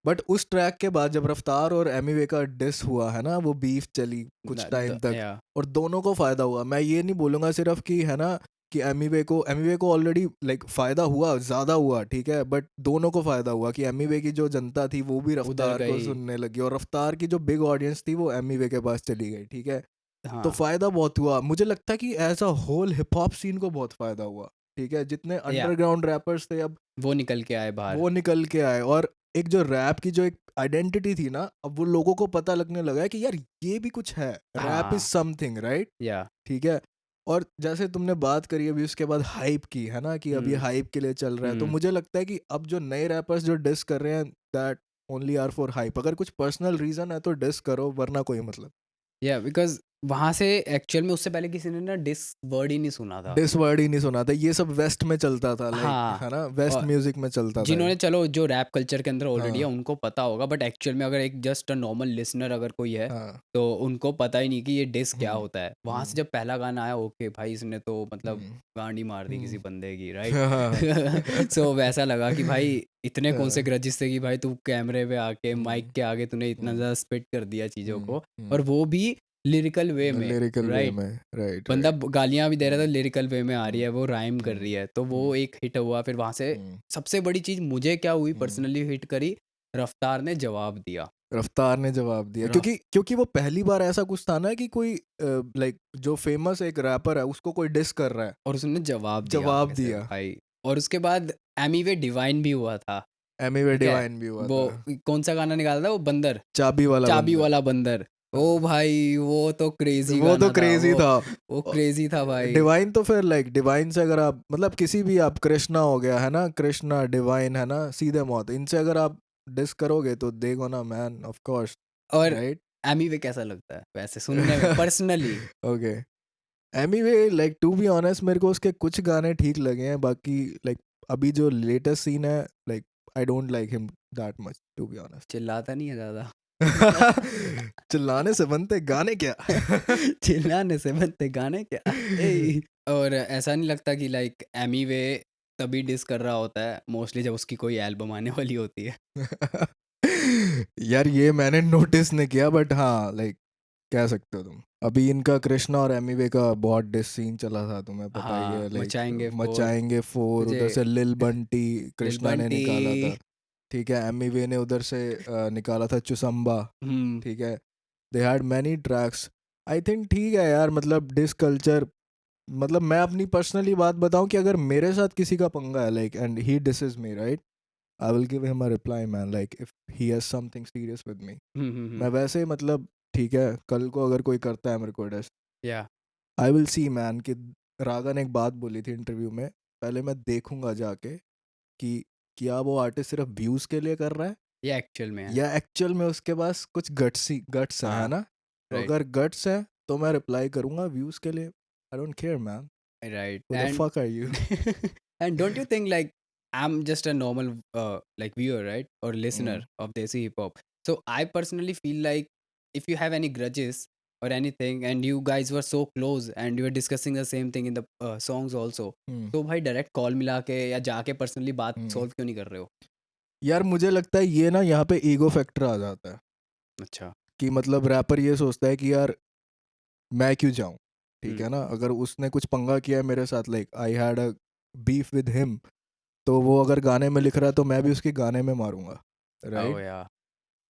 A: बट उस ट्रैक के बाद जब रफ्तार और एमिवे का डिस हुआ है ना, वो बीफ चली कुछ
B: द
A: टाइम
B: द
A: तक
B: या
A: और दोनों को फ़ायदा हुआ। मैं ये नहीं बोलूँगा सिर्फ कि है ना कि एमिवे को ऑलरेडी लाइक फ़ायदा हुआ, ज़्यादा हुआ, ठीक है। बट दोनों को फ़ायदा हुआ कि एमिवे की जो जनता थी वो भी
B: उधर
A: रफ्तार को
B: गई।
A: सुनने लगी और रफ्तार की जो बिग ऑडियंस थी वो एमिवे के पास चली गई, ठीक है। तो
B: हाँ,
A: फ़ायदा बहुत हुआ। मुझे लगता है कि as a whole hip hop scene को बहुत फ़ायदा हुआ, ठीक है। जितने
B: या
A: अंडरग्राउंड रैपर्स थे अब
B: वो निकल के आए बाहर।
A: वो निकल के आए और एक जो रैप की जो एक आइडेंटिटी थी ना, अब वो लोगों को पता लगने लगा है कि यार ये भी कुछ है, रैप इज़
B: हाँ,
A: समथिंग, राइट?
B: या
A: ठीक है। और जैसे तुमने बात करी अभी उसके बाद हाइप की, है ना, कि अब ये
B: हुँ,
A: हाइप के लिए चल रहा है। तो
B: हुँ,
A: मुझे लगता है कि अब जो नए रैपर्स जो डिस कर रहे हैं, that only are for hype. अगर कुछ पर्सनल रीज़न है तो डिस करो, वरना कोई मतलब।
B: या बिकॉज़ वहाँ से एक्चुअल में उससे पहले किसी ने ना डिस वर्ड ही नहीं सुना था।
A: डिस वर्ड ही नहीं सुना था, ये सब वेस्ट में चलता था, लाइक
B: हाँ,
A: है ना, वेस्ट
B: और
A: म्यूजिक में चलता था ये।
B: जिन्होंने चलो जो रैप कल्चर के अंदर ऑलरेडी है
A: हाँ,
B: उनको पता होगा, बट एक्चुअल में अगर एक जस्ट अ नॉर्मल लिसनर अगर कोई है,
A: हाँ,
B: तो उनको पता ही नहीं कि ये डिस क्या
A: हम्म,
B: होता है। वहाँ से
A: हम्म,
B: जब पहला गाना आया, ओके भाई इसने तो मतलब
A: हम्म,
B: गांड ही मार दी किसी
A: हम्म,
B: बंदे की,
A: हाँ,
B: राइट। सो वैसा लगा कि भाई इतने कौन से
A: हाँ,
B: ग्रजेस थे कि भाई तू कैमरे पे आके माइक
A: हम्म,
B: के आगे तूने इतना
A: हम्म,
B: ज़्यादा स्पिट कर दिया चीज़ों
A: हम्म,
B: को, और वो भी लिरिकल वे में,
A: लिरिकल वे
B: राइट।
A: में, राइट,
B: बंदा
A: राइट,
B: गालियाँ भी दे रहा था,
A: हम्म,
B: लिरिकल वे में आ रही
A: हम्म,
B: है, वो राइम कर
A: हम्म,
B: रही है, तो वो
A: हम्म,
B: एक हिट हुआ। फिर वहाँ से
A: हम्म,
B: सबसे बड़ी चीज़ मुझे क्या हुई,
A: हम्म।
B: पर्सनली हिट करी, रफ्तार ने जवाब दिया।
A: रफ्तार ने जवाब दिया
B: रफ
A: क्योंकि क्योंकि वो पहली बार ऐसा कुछ था ना कि कोई लाइक जो फेमस एक रैपर है उसको कोई डिस कर रहा है,
B: और उसने जवाब दिया
A: जवाब
B: आगे से
A: दिया।
B: भाई। और उसके बाद एमी वे डिवाइन भी हुआ था,
A: एमी वे
B: ठीक है?
A: डिवाइन भी हुआ
B: वो
A: था,
B: कौन सा गाना निकाला था वो, बंदर,
A: चाबी वाला
B: चाबी
A: बंदर।
B: वाला बंदर। ओ
A: हाँ,
B: भाई वो तो क्रेजी
A: वो तो
B: गाना था
A: क्रेजी था।
B: वो क्रेजी था भाई।
A: डिवाइन तो फिर लाइक डिवाइन से अगर आप मतलब किसी भी आप कृष्णा हो गया है ना, कृष्णा डिवाइन है ना, सीधे मौत, इनसे अगर आप डिस करोगे तो देखो ना मैन, ऑफ कोर्स,
B: और
A: राइट।
B: एमी वे कैसा लगता है वैसे सुनने में पर्सनली?
A: Okay, anyway like to be honest मेरे को उसके कुछ गाने ठीक लगे हैं, बाकी लाइक अभी जो लेटेस्ट सीन है, like I don't like him that much to be honest.
B: चिल्लाता नहीं है ज़्यादा?
A: चिल्लाने से बनते गाने क्या।
B: चिल्लाने से बनते गाने क्या? ए और ऐसा नहीं लगता कि लाइक एमी वे तभी डिस कर रहा होता है मोस्टली जब उसकी कोई एल्बम आने वाली होती है?
A: यार ये मैंने नोटिस नहीं किया बट हाँ लाइक कह सकते हो तुम। अभी इनका कृष्णा और एमिवे का बहुत डिस सीन चला था, तुम्हें पता ही
B: हाँ,
A: है, लाइक
B: मचाएंगे फोर।
A: मचाएंगे फोर,
B: तुझे
A: उधर से लिल बंटी
B: लिल
A: कृष्णा ने
B: बंटी।
A: निकाला था, ठीक है। एमिवे ने उधर से निकाला था चुसम्बा,
B: हम्म,
A: ठीक है। They had many tracks. I think ठीक है यार, मतलब डिस कल्चर, मतलब मैं अपनी पर्सनली बात बताऊं कि अगर मेरे साथ किसी का पंगा है like and he dishes me, right, I will give him a reply man, like if he has something serious with me. मैं वैसे मतलब ठीक है, कल को अगर कोई करता है मेरे को डिस,
B: या
A: आई विल सी मैन कि रागा ने एक बात बोली थी इंटरव्यू में, पहले मैं देखूंगा जाके कि क्या वो आर्टिस्ट सिर्फ व्यूज के लिए कर रहा है
B: ये एक्चुअल में है।
A: या एक्चुअल में उसके पास कुछ गट्स है
B: हाँ,
A: ना। तो
B: राइट,
A: अगर गट्स है तो मैं रिप्लाई करूंगा, व्यूज के लिए I don't care man,
B: right.
A: Who the
B: and
A: fuck are you.
B: and don't you think like I'm just a normal like viewer, right, or listener of Desi hip hop? So I personally feel like if you have any grudges or anything and you guys were so close and you were discussing the same thing in the songs also, तो भाई डायरेक्ट कॉल मिला के या जाके पर्सनली बात सॉल्व क्यों नहीं कर रहे हो?
A: यार मुझे लगता है ये ना यहाँ पे ईगो फैक्टर आ जाता है
B: अच्छा।
A: कि मतलब रैपर ये सोचता है कि यार मैं क्यों जाऊँ, ठीक
B: हम्म,
A: है ना। अगर उसने कुछ पंगा किया है मेरे साथ, like I had a beef with him, तो वो अगर गाने में लिख रहा है तो मैं भी उसके गाने में मारूंगा,
B: ओ
A: राइट।
B: या।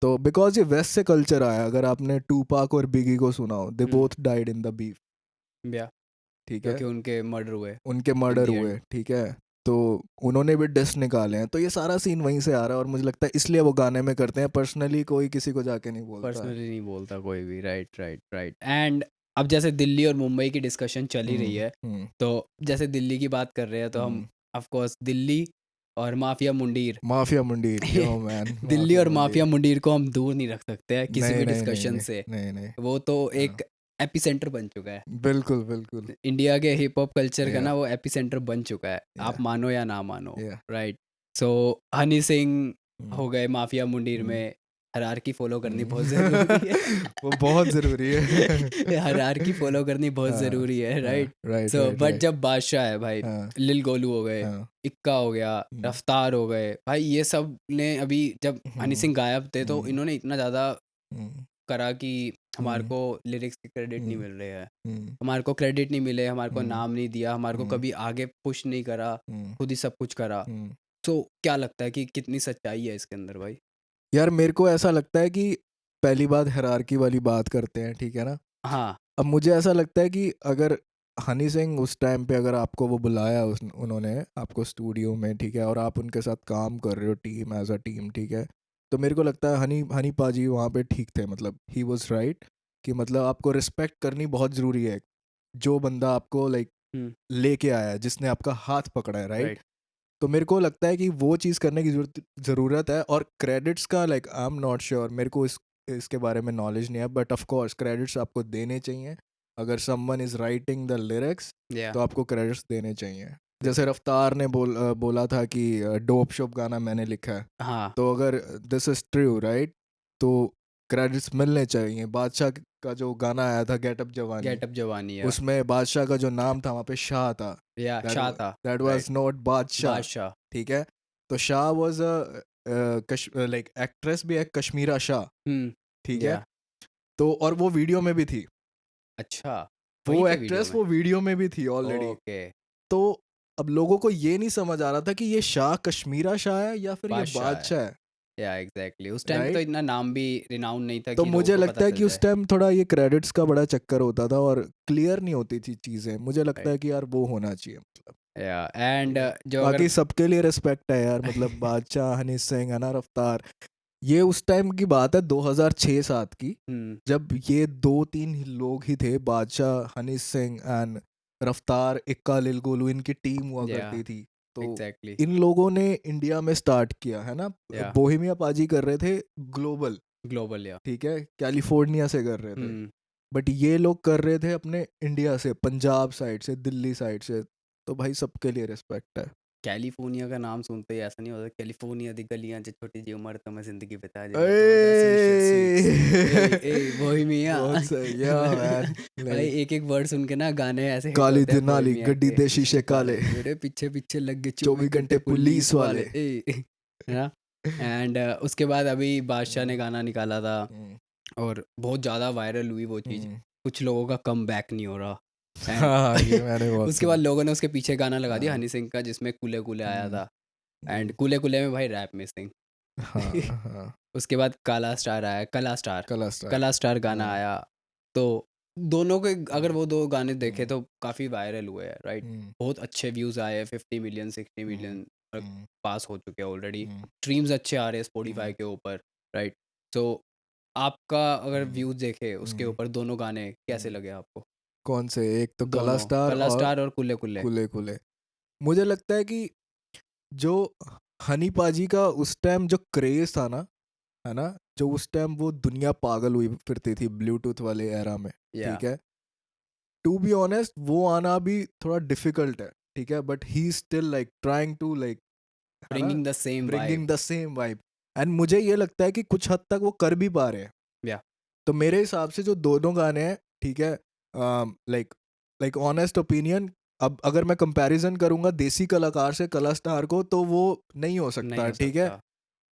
A: तो बिकॉज ये वेस्ट से कल्चर आया, अगर आपने टूपाक और बिगी को सुना हो, they
B: hmm,
A: both died in the beef,
B: yeah
A: ठीक है।
B: क्योंकि उनके मर्डर हुए
A: उनके
B: इन
A: मर्डर
B: द एंड।
A: हुए, ठीक है। तो उन्होंने भी डिस निकाले हैं, तो ये सारा सीन वहीं से आ रहा है और मुझे लगता है इसलिए वो गाने में करते हैं। पर्सनली कोई किसी को जाके नहीं बोलता है।
B: पर्सनली नहीं बोलता कोई भी, राइट राइट राइट। एंड अब जैसे दिल्ली और मुंबई की डिस्कशन चल ही रही है,
A: हम्म
B: तो जैसे दिल्ली की बात कर रहे हैं तो हम ऑफ कोर्स दिल्ली और mafia Mundeer
A: mafia Mundeer, yo man,
B: Delhi
A: mafia
B: और माफिया
A: मुंडीर।
B: मुंडीर को हम दूर नहीं रख सकते हैं किसी
A: नहीं
B: भी
A: नहीं नहीं
B: डिस्कशन
A: नहीं
B: से।
A: नहीं नहीं।
B: वो तो
A: हाँ,
B: एक एपिसेंटर बन चुका है
A: बिल्कुल बिल्कुल।
B: इंडिया के हिप हॉप कल्चर का
A: या
B: ना, वो एपिसेंटर बन चुका है, आप
A: या
B: मानो या ना मानो,
A: या
B: राइट। सो हनी सिंह हो गए माफिया मुंडीर
A: हम्म,
B: में, हरारकी फॉलो करनी बहुत ज़रूरी है
A: वो बहुत जरूरी है।
B: हरारकी फॉलो करनी बहुत
A: हाँ
B: ज़रूरी है,
A: हाँ,
B: right.
A: Right
B: so
A: right
B: but
A: right.
B: जब बादशाह है भाई,
A: हाँ
B: लिल गोलू हो गए,
A: हाँ।
B: इक्का हो गया,
A: हम्म,
B: रफ्तार हो गए, भाई ये सब ने अभी जब हनी
A: हम्म,
B: सिंह गायब थे तो
A: हम्म,
B: इन्होंने इतना ज़्यादा
A: हम्म,
B: करा कि हमारे
A: हम्म,
B: को लिरिक्स के क्रेडिट नहीं
A: हम्म,
B: मिल रहे हैं,
A: हम्म,
B: हमारे को क्रेडिट नहीं मिले, हमारे को
A: हम्म,
B: नाम नहीं दिया, हमारे को
A: हम्म,
B: कभी आगे पुश नहीं करा,
A: हम्म,
B: खुद ही सब कुछ करा।
A: हम्म।
B: तो क्या लगता है कि कितनी सच्चाई है इसके अंदर भाई?
A: यार मेरे को ऐसा लगता है कि पहली बात हायरार्की वाली बात करते हैं, ठीक है ना।
B: हाँ,
A: अब मुझे ऐसा लगता है कि अगर हनी सिंह उस टाइम पे, अगर आपको वो बुलाया उन्होंने आपको स्टूडियो में, ठीक है, और आप उनके साथ काम कर रहे हो टीम एज अ टीम, ठीक है, तो मेरे को लगता है हनी हनी पाजी वहाँ पे ठीक थे। मतलब ही वॉज राइट कि मतलब आपको रिस्पेक्ट करनी बहुत ज़रूरी है। जो बंदा आपको लाइक
B: हुँ,
A: लेके आया है, जिसने आपका हाथ पकड़ा है, राइट।
B: राइट,
A: तो मेरे को लगता है कि वो चीज़ करने की ज़रूरत है। और क्रेडिट्स का like I am not sure, मेरे को इसके बारे में नॉलेज नहीं है, बट ऑफ कोर्स क्रेडिट्स आपको देने चाहिए। अगर someone is writing the lyrics
B: या
A: तो आपको क्रेडिट्स देने चाहिए। जैसे रफ्तार ने बोला था कि डोप शोप गाना मैंने लिखा है,
B: हाँ,
A: तो अगर दिस इज़ ट्रू, राइट, तो क्रेडिट्स मिलने चाहिए। बादशाह का जो गाना आया था गेटअप जवानी,
B: गेट अप जवानी, या
A: उसमें बादशाह का जो नाम था वहाँ पे शाह था।
B: शाह था,
A: दैट
B: राइट,
A: वाज नॉट बादशाह,
B: बादशाह,
A: ठीक है। तो Shah was a like actress भी है, कश्मीरा शाह,
B: हुँ,
A: ठीक है।
B: या
A: तो और वो वीडियो में भी थी,
B: अच्छा, वहीं
A: वो
B: पे वीडियो
A: एक्ट्रेस
B: में?
A: वो वीडियो में भी थी ऑलरेडी।
B: ओके,
A: तो अब लोगों को ये नहीं समझ आ रहा था कि ये शाह कश्मीरा शाह है या फिर ये
B: बादशाह है,
A: बादशाह है,
B: या एग्ज़ैक्टली उस टाइम पे तो
A: राइट।
B: इतना नाम भी रिनाउंड नहीं था
A: तो
B: कि लोगों
A: मुझे
B: को पता
A: लगता है
B: चल
A: कि उस
B: जाए।
A: टाइम थोड़ा ये क्रेडिट्स का बड़ा चक्कर होता था और क्लियर नहीं होती थी चीज़ें। मुझे लगता
B: राइट,
A: है कि यार वो होना चाहिए, मतलब,
B: या
A: ठीक
B: एंड
A: है।
B: जो अगर
A: बाकी सबके लिए रिस्पेक्ट है यार, मतलब बादशाह, हनी सिंह, है ना, रफ्तार। ये उस टाइम की बात है 2006-7 की,
B: हुँ,
A: जब ये 2-3 ही लोग ही थे, बादशाह, हनी सिंह एंड रफ्तार, इक्का, लिल गोलू, इनकी टीम हुआ
B: या
A: करती थी। तो
B: एग्ज़ैक्टली,
A: इन लोगों ने इंडिया में स्टार्ट किया, है ना।
B: या
A: बोहेमिया पाजी कर रहे थे ग्लोबल,
B: ग्लोबल, या
A: ठीक है, कैलिफोर्निया से कर रहे थे।
B: हुँ।
A: बट ये लोग कर रहे थे अपने इंडिया से, पंजाब साइड से, दिल्ली साइड से। तो भाई सबके लिए रिस्पेक्ट है।
B: कैलिफ़ोर्निया का नाम सुनते ही ऐसा नहीं होता कैलिफ़ोर्निया दी गलियां च छोटी जी उम्र तो मैं ज़िंदगी बिता जाऊंगा तो the sweet sweets. A A Bohemia
A: बहुत सही, या मैन,
B: भाई
A: लाइक
B: एक एक वर्ड सुन के ना गाने ऐसे हिट
A: काली
B: होते हैं
A: दिनाली
B: बोहेमिया
A: गड्डी
B: के,
A: दे
B: शीशे
A: शीशे
B: काले
A: काले,
B: मेरे पीछे पीछे लग गए
A: 24
B: 24 घंटे
A: घंटे पुलिस
B: पुलिस वाले,
A: वाले।
B: ए है ना। एंड उसके बाद अभी बादशाह ने
A: हम्म,
B: गाना निकाला था
A: हम्म,
B: और बहुत ज़्यादा वायरल हुई वो चीज़,
A: हम्म।
B: कुछ लोगों का कम बैक नहीं हो रहा। एंड
A: हाँ ये मैंने बहुत
B: उसके बाद
A: सुना।
B: लोगों ने उसके पीछे गाना लगा दिया
A: हाँ,
B: हनी सिंह का जिसमें कूले कूले आया
A: हम्म,
B: था। एंड
A: हम्म,
B: कूले कूले में भाई रैप मिसिंग।
A: हाँ हाँ।
B: उसके बाद काला स्टार आया, कला स्टार,
A: कला स्टार।
B: कला स्टार गाना
A: हाँ।
B: आया। तो दोनों के अगर
A: हम्म,
B: वो दो गाने देखे
A: हम्म,
B: तो काफ़ी वायरल हुए हैं, राइट।
A: हम्म,
B: बहुत अच्छे व्यूज़ आए, 50 मिलियन 60
A: हम्म,
B: मिलियन
A: हम्म,
B: पास हो चुके हैं ऑलरेडी।
A: हम्म,
B: स्ट्रीम्स अच्छे आ रहे हैं
A: हम्म,
B: स्पॉटिफाई के ऊपर, राइट। तो आपका अगर
A: हम्म,
B: व्यूज़ देखे उसके
A: हम्म,
B: ऊपर दोनों गाने कैसे
A: हम्म।
B: लगे आपको?
A: कौन से? एक तो कला
B: दोनों
A: स्टार
B: कला
A: और
B: स्टार और कुल्ले कुल्ले।
A: कुले कुले। मुझे लगता है कि जो हनी पाजी का उस टाइम जो क्रेज था ना, है ना, जो उस टाइम वो दुनिया पागल हुई फिरती थी ब्लूटूथ वाले एरा में,
B: या
A: ठीक है। टू बी ऑनेस्ट वो आना भी थोड़ा डिफिकल्ट है, ठीक है, but he still like trying to like, है ना,
B: bringing the same vibe.
A: Bringing the same vibe. And मुझे ये लगता है कि कुछ हद तक वो कर भी पा रहे हैं।
B: या
A: तो मेरे हिसाब से जो दोनों गाने हैं, ठीक है, लाइक लाइक ऑनेस्ट ओपिनियन, अब अगर मैं कंपैरिजन करूंगा देसी कलाकार से कला स्टार को, तो वो नहीं हो
B: नहीं
A: सकता,
B: हो
A: ठीक है।
B: सकता।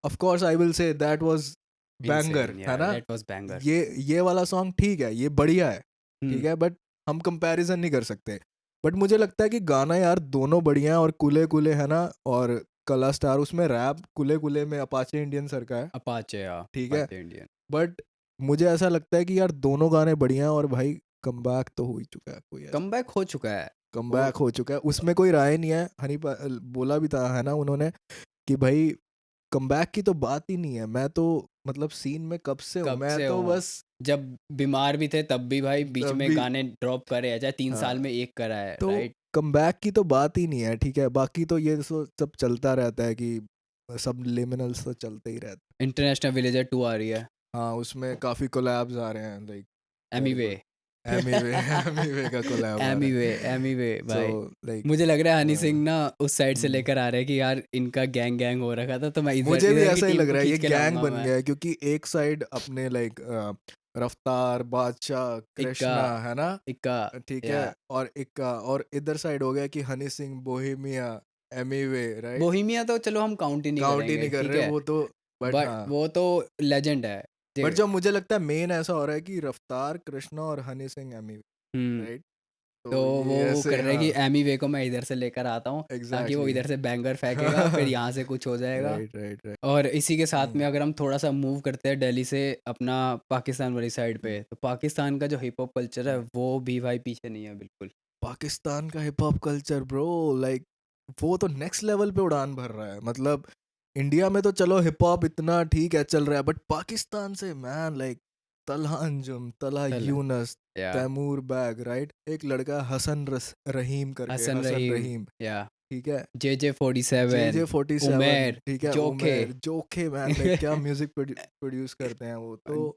A: Of course I will say that was banger,
B: Insane,
A: है
B: yeah,
A: ना?
B: that was banger.
A: ये वाला सॉन्ग ठीक है, ये बढ़िया है, ठीक
B: हम्म,
A: है, बट हम कंपैरिजन नहीं कर सकते। बट मुझे लगता है कि गाना यार दोनों बढ़िया है, और कुले कुले है ना, और कला स्टार उसमें रैप कुले कुले में अपाचे इंडियन सर का है,
B: Apache, yeah,
A: ठीक है।
B: Apache Indian.
A: बट मुझे ऐसा लगता है कि यार दोनों गाने बढ़िया हैं, और भाई कमबैक तो हो ही चुका है, कोई ऐसा
B: कमबैक हो चुका है वो।
A: कमबैक हो चुका है, उसमें कोई राय नहीं है। बोला भी था, है ना, उन्होंने कि भाई कमबैक की तो बात ही नहीं है। मैं तो मतलब सीन में कब से हूँ,
B: कब
A: मैं
B: से
A: तो
B: हूँ?
A: बस
B: जब बीमार भी थे तब भी भाई बीच
A: तब
B: में
A: भी,
B: गाने ड्रॉप करे हैं, चाहे 3 साल
A: हाँ,
B: में एक करा है,
A: तो
B: राइट?
A: कमबैक की तो बात ही नहीं है, ठीक है। बाकी तो ये सब चलता रहता है कि सब लिमिनल्स तो चलते ही रहते
B: इंटरनेशनल विलेजर 2 आ रही है,
A: हैं। हाँ, उसमें काफी कोलैब्स आ रहे हैं, like very
B: Emiway.
A: Good. Emiway Emiway का कोलैब आ रहा है,
B: एमीवे
A: सो
B: भाई।
A: लाइक
B: मुझे लग रहा है हनी सिंह ना उस साइड से
A: हम्म।
B: लेकर आ रहे हैं कि यार इनका गैंग गैंग हो रखा था, तो मैं इधर
A: मुझे भी
B: इधर की
A: ऐसा ही
B: टीम
A: लग
B: को
A: रहा है, ये
B: खींच के
A: गैंग
B: लाऊंगा
A: बन
B: मैं।
A: गया है, क्योंकि एक साइड अपने लाइक रफ्तार, बादशाह,
B: इक्का,
A: कृष्णा, है ना,
B: इक्का,
A: ठीक है,
B: या
A: और इक्का, और इधर साइड हो गया कि Honey Singh, Bohemia, Emiway, right.
B: Bohemia तो चलो हम काउंट ही नहीं
A: काउंट ही
B: करेंगे,
A: नहीं कर
B: ठीक
A: रहे
B: है,
A: वो तो, बट
B: बट
A: हाँ,
B: वो तो लेजेंड है।
A: बट जो मुझे लगता है मेन ऐसा हो रहा है कि रफ्तार, कृष्णा और हनी सिंह, एमीवे,
B: हम्म
A: राइट।
B: तो
A: तो ये
B: वो
A: ऐसे,
B: कर रहे हैं कि
A: हाँ,
B: एमी वे को मैं इधर से लेकर आता हूँ, ताकि वो
A: एग्जैक्टली।
B: इधर से बैंगर फेंकेगा, फिर यहाँ से कुछ हो जाएगा।
A: Right right right.
B: और इसी के साथ में अगर हम थोड़ा सा मूव करते हैं दिल्ली से अपना पाकिस्तान वाली साइड पे, तो पाकिस्तान का जो हिप हॉप कल्चर है वो भी भाई पीछे नहीं है बिल्कुल।
A: पाकिस्तान का hip hop culture bro, like वो तो नेक्स्ट लेवल पे उड़ान भर रहा है। मतलब इंडिया में तो चलो हिप हॉप इतना ठीक है, चल रहा है, बट पाकिस्तान से मैन, लाइक तलहा अंजुम, तलहा
B: चल
A: यूनस,
B: या
A: तैमूर बैग, राइट, एक लड़का हसन रहीम करके,
B: हसन
A: हसन
B: रहीम,
A: रहीम,
B: या
A: ठीक है,
B: JJ47,
A: JJ47,
B: उमेर,
A: ठीक है,
B: जोखे।
A: उमेर जोखे, मैन, लाइक क्या म्यूजिक प्रोड्यूस करते हैं वो तो,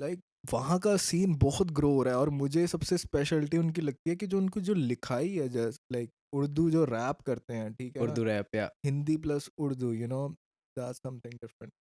A: लाइक वहाँ का सीन बहुत ग्रो हो रहा है। और मुझे सबसे स्पेशलिटी उनकी लगती है कि जो उनकी जो लिखाई है, जस्ट लाइक उर्दू जो रैप करते हैं, ठीक है ना,
B: उर्दू रैप, या
A: Hindi plus Urdu, that's something different.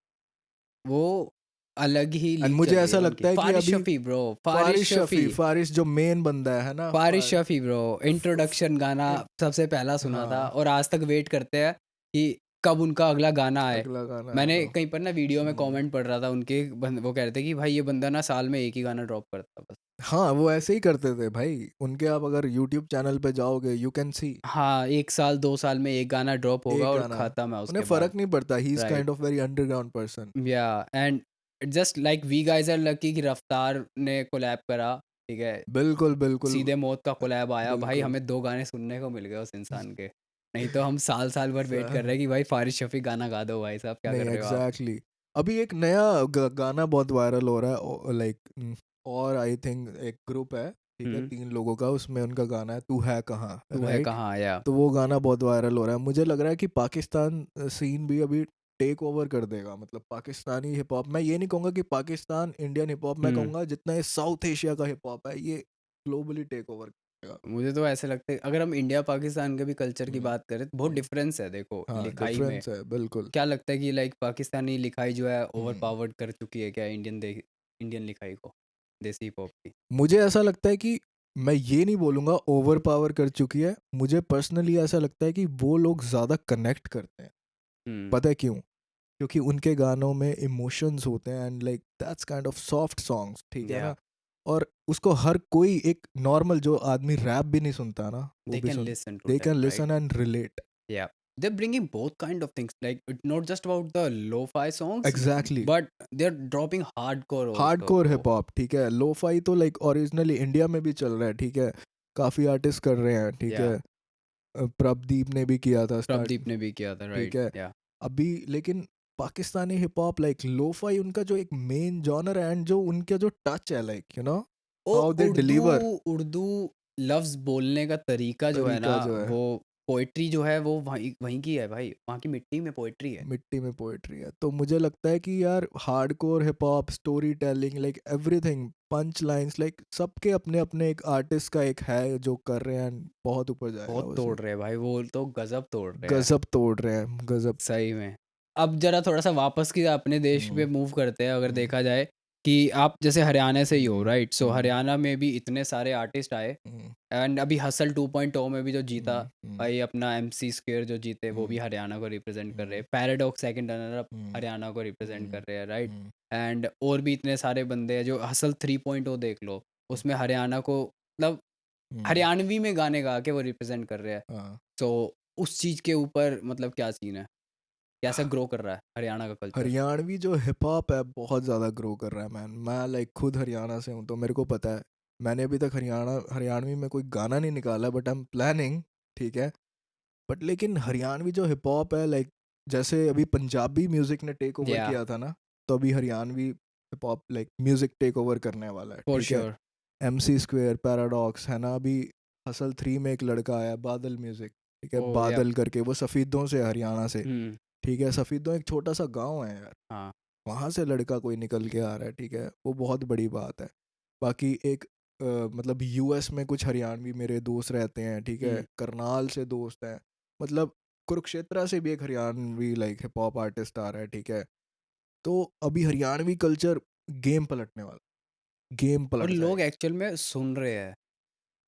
B: वो अलग ही
A: एंड
B: लीग
A: मुझे
B: चल रही
A: ऐसा
B: है उनकी।
A: लगता है कि
B: फारिश
A: अभी
B: शफी ब्रो, फारिश
A: फारिश
B: शफी,
A: शफी, फारिश जो मेन बंदा है ना,
B: फारिश शफी ब्रो, इंट्रोडक्शन गाना सबसे पहला सुना था,
A: हाँ,
B: और आज तक वेट करते हैं कि कब उनका अगला गाना आए।
A: अगला गाना
B: मैंने
A: आएगा।
B: कहीं पर ना वीडियो में कमेंट पढ़ रहा था उनके, वो कह रहे थे कि भाई ये बंदा ना साल में एक ही गाना ड्रॉप करता है बस।
A: हाँ, वो ऐसे ही करते थे भाई उनके। आप अगर यूट्यूब चैनल पे जाओगे, यू कैन सी
B: हाँ, 1 साल 2 साल में एक गाना ड्रॉप होगा
A: एक
B: और
A: गाना,
B: खत्म है
A: उन्हें
B: उसके बाद,
A: फर्क नहीं पड़ता। He is
B: right.
A: Kind of very underground person.
B: Yeah and just like we guys are lucky कि रफ्तार ने कोलैब करा, ठीक है,
A: बिल्कुल बिल्कुल
B: सीधे मौत का कोलैब आया भाई,
A: बिल्कुल।
B: हमें 2 गाने सुनने को मिल गए उस इंसान के। नहीं तो हम साल साल भर वेट कर रहे हैं कि भाई फारिश शफी गाना गा दो भाई साहब, क्या
A: नहीं,
B: कर रहे हो आप?
A: एग्जैक्टली अभी एक नया गाना बहुत वायरल हो रहा है, लाइक, और आई थिंक एक ग्रुप है, ठीक है, 3 लोगों का, उसमें उनका गाना है तू है कहाँ,
B: तू है
A: राइट।
B: कहाँ, या
A: तो वो गाना बहुत वायरल हो रहा है। मुझे लग रहा है कि पाकिस्तान सीन भी अभी टेक ओवर कर देगा। मतलब पाकिस्तानी हिप हॉप, मैं ये नहीं कहूँगा कि पाकिस्तान इंडियन हिप हॉप, मैं कहूँगा जितना ये साउथ एशिया का हिप हॉप है, ये ग्लोबली टेक ओवर करेगा।
B: मुझे तो ऐसे लगता है अगर हम इंडिया पाकिस्तान के भी कल्चर की बात करें तो बहुत
A: हम्म,
B: डिफरेंस है, देखो
A: हाँ,
B: लिखाई में।
A: डिफरेंस है बिल्कुल।
B: क्या लगता है कि लाइक पाकिस्तानी लिखाई जो है ओवर
A: हम्म,
B: पावर्ड कर चुकी है क्या इंडियन लिखाई को, देसी हिप हॉप की?
A: मुझे ऐसा लगता है कि मैं ये नहीं बोलूँगा ओवर पावर कर चुकी है। मुझे पर्सनली ऐसा लगता है कि वो लोग ज़्यादा कनेक्ट करते हैं।
B: हम्म
A: पता है क्यों? क्योंकि उनके गानों में इमोशंस होते हैं, and like that's kind of soft songs, ठीक है
B: या
A: ना। और उसको हर कोई, एक नॉर्मल जो आदमी रैप भी नहीं सुनता ना, वो
B: दे
A: भी
B: कैन
A: सुन,
B: listen to
A: they can
B: that, right?
A: Listen and relate.
B: Yeah, they're bringing both kind of things. Like it's not just about the lo-fi songs,
A: exactly,
B: but they're dropping hardcore also,
A: hardcore
B: bro.
A: Hip hop, ठीक है। लोफाई तो लाइक ओरिजिनली इंडिया में भी चल रहा है, ठीक है, काफ़ी आर्टिस्ट कर रहे हैं, ठीक
B: Yeah,
A: है। प्रभदीप ने भी किया था स्टार्ट,
B: प्रभदीप ने भी किया था,
A: ठीक
B: right?
A: है।
B: Yeah.
A: अभी लेकिन Pakistani hip hop, like lofi, उनका जो एक मेन जॉनर है, एंड जो उनका जो टच है, like
B: oh
A: how they
B: Urdu
A: deliver,
B: Urdu लफ्ज बोलने का तरीका जो है ना,
A: तरीका जो है,
B: वो पोएट्री जो है वो वहीं वहीं की है भाई, वहाँ की मिट्टी में पोएट्री है।
A: मिट्टी में पोएट्री है। तो मुझे लगता है कि यार hardcore hip hop, story telling, like everything, punch lines, like सबके अपने अपने एक आर्टिस्ट का एक है जो कर रहे हैं, and बहुत ऊपर जाएगा
B: बहुत
A: वो
B: तोड़
A: सीन।
B: रहे हैं भाई, वो तो गजब तोड़ रहे हैं
A: गजब तोड़ रहे हैं, गजब।
B: सही में। अब जरा थोड़ा सा वापस की अपने देश पे
A: हम्म,
B: मूव करते हैं, अगर
A: हम्म,
B: देखा जाए कि आप जैसे हरियाणा से ही हो, राइट? सो
A: हम्म,
B: हरियाणा में भी इतने सारे आर्टिस्ट आए,
A: हम्म,
B: एंड अभी हसल 2.0 में भी जो जीता
A: हम्म,
B: भाई, अपना MC स्क्वेयर जो जीते, वो भी
A: हम्म,
B: हरियाणा को रिप्रेजेंट कर रहे हैं।
A: हम्म,
B: पैराडॉक्स सेकंड रनर अप
A: हम्म,
B: हरियाणा को रिप्रेजेंट कर रहे हैं, राइट?
A: हम्म,
B: एंड और भी इतने सारे बंदे हैं, जो हसल 3.0 देख लो, उसमें हरियाणा को मतलब
A: हम्म,
B: हरियाणवी में गाने गा के वो रिप्रेजेंट कर रहे हैं।
A: हाँ।
B: तो उस चीज़ के ऊपर मतलब क्या सीन है, कैसा ग्रो कर रहा है हरियाणा का कल्चर?
A: हरियाणवी जो हिप हॉप है बहुत ज़्यादा ग्रो कर रहा है मैन। मैं लाइक खुद हरियाणा से हूँ तो मेरे को पता है। मैंने अभी तक हरियाणवी में कोई गाना नहीं निकाला, बट आई एम प्लानिंग, ठीक है। बट लेकिन हरियाणवी जो हिप हॉप है, लाइक जैसे अभी पंजाबी म्यूज़िक ने टेक ओवर
B: या
A: किया था ना, तो अभी Haryanvi hip hop like music take over करने वाला है,
B: फॉर
A: ठीक है।
B: श्योर।
A: MC स्क्वेयर, पैराडॉक्स है ना, अभी हसल 3 में एक लड़का आया बादल म्यूज़िक, ठीक है,
B: ओ या।
A: बादल करके, वो सफ़ीदों से हरियाणा से,
B: हम्म।
A: ठीक है। सफ़ीदों एक छोटा सा गाँव है यार,
B: हाँ।
A: वहाँ से लड़का कोई निकल के आ रहा है, ठीक है, वो बहुत बड़ी बात है। बाकी एक मतलब US में कुछ हरियाणवी मेरे दोस्त रहते हैं, ठीक है, करनाल से दोस्त हैं, मतलब कुरुक्षेत्रा से भी एक Haryanvi like hip hop artist आ रहा है, ठीक है। तो अभी हरियाणवी कल्चर गेम पलटने वाला, गेम
B: और
A: पलट
B: लोग
A: जाएगा।
B: एक्चुअल में सुन रहे हैं,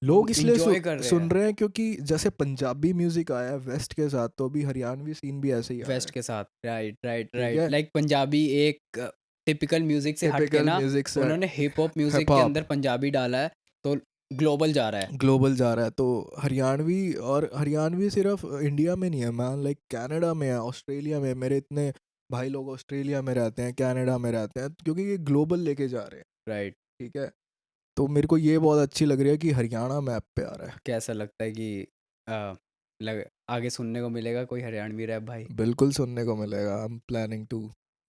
A: लोग इसलिए
B: इंजॉय कर रहे
A: सुन
B: हैं
A: रहे हैं क्योंकि जैसे पंजाबी म्यूजिक आया है वेस्ट के साथ, तो अभी हरियाणवी सीन भी ऐसे ही आ रहा
B: वेस्ट
A: है,
B: के साथ। राइट राइट
A: ठीक
B: राइट,
A: है।
B: लाइक पंजाबी एक टिपिकल म्यूजिक से हट के
A: टिपिकल
B: ना,
A: म्यूजिक से
B: उन्होंने हिप हॉप म्यूजिक
A: हिप
B: के
A: हॉप
B: अंदर पंजाबी डाला है, तो ग्लोबल जा रहा है।
A: ग्लोबल जा रहा है। तो हरियाणवी, और हरियाणवी सिर्फ इंडिया में नहीं है मैन, लाइक कनाडा में है, ऑस्ट्रेलिया में। मेरे इतने भाई लोग ऑस्ट्रेलिया में रहते हैं, कनाडा में रहते हैं, क्योंकि ये ग्लोबल लेके जा रहे हैं,
B: राइट।
A: ठीक है। तो मेरे को ये बहुत अच्छी लग रही है कि हरियाणा मैप पे आ रहा है।
B: कैसा लगता है कि आगे सुनने को मिलेगा कोई हरियाणवी रैप भाई?
A: बिल्कुल सुनने को मिलेगा, आई एम प्लानिंग टू,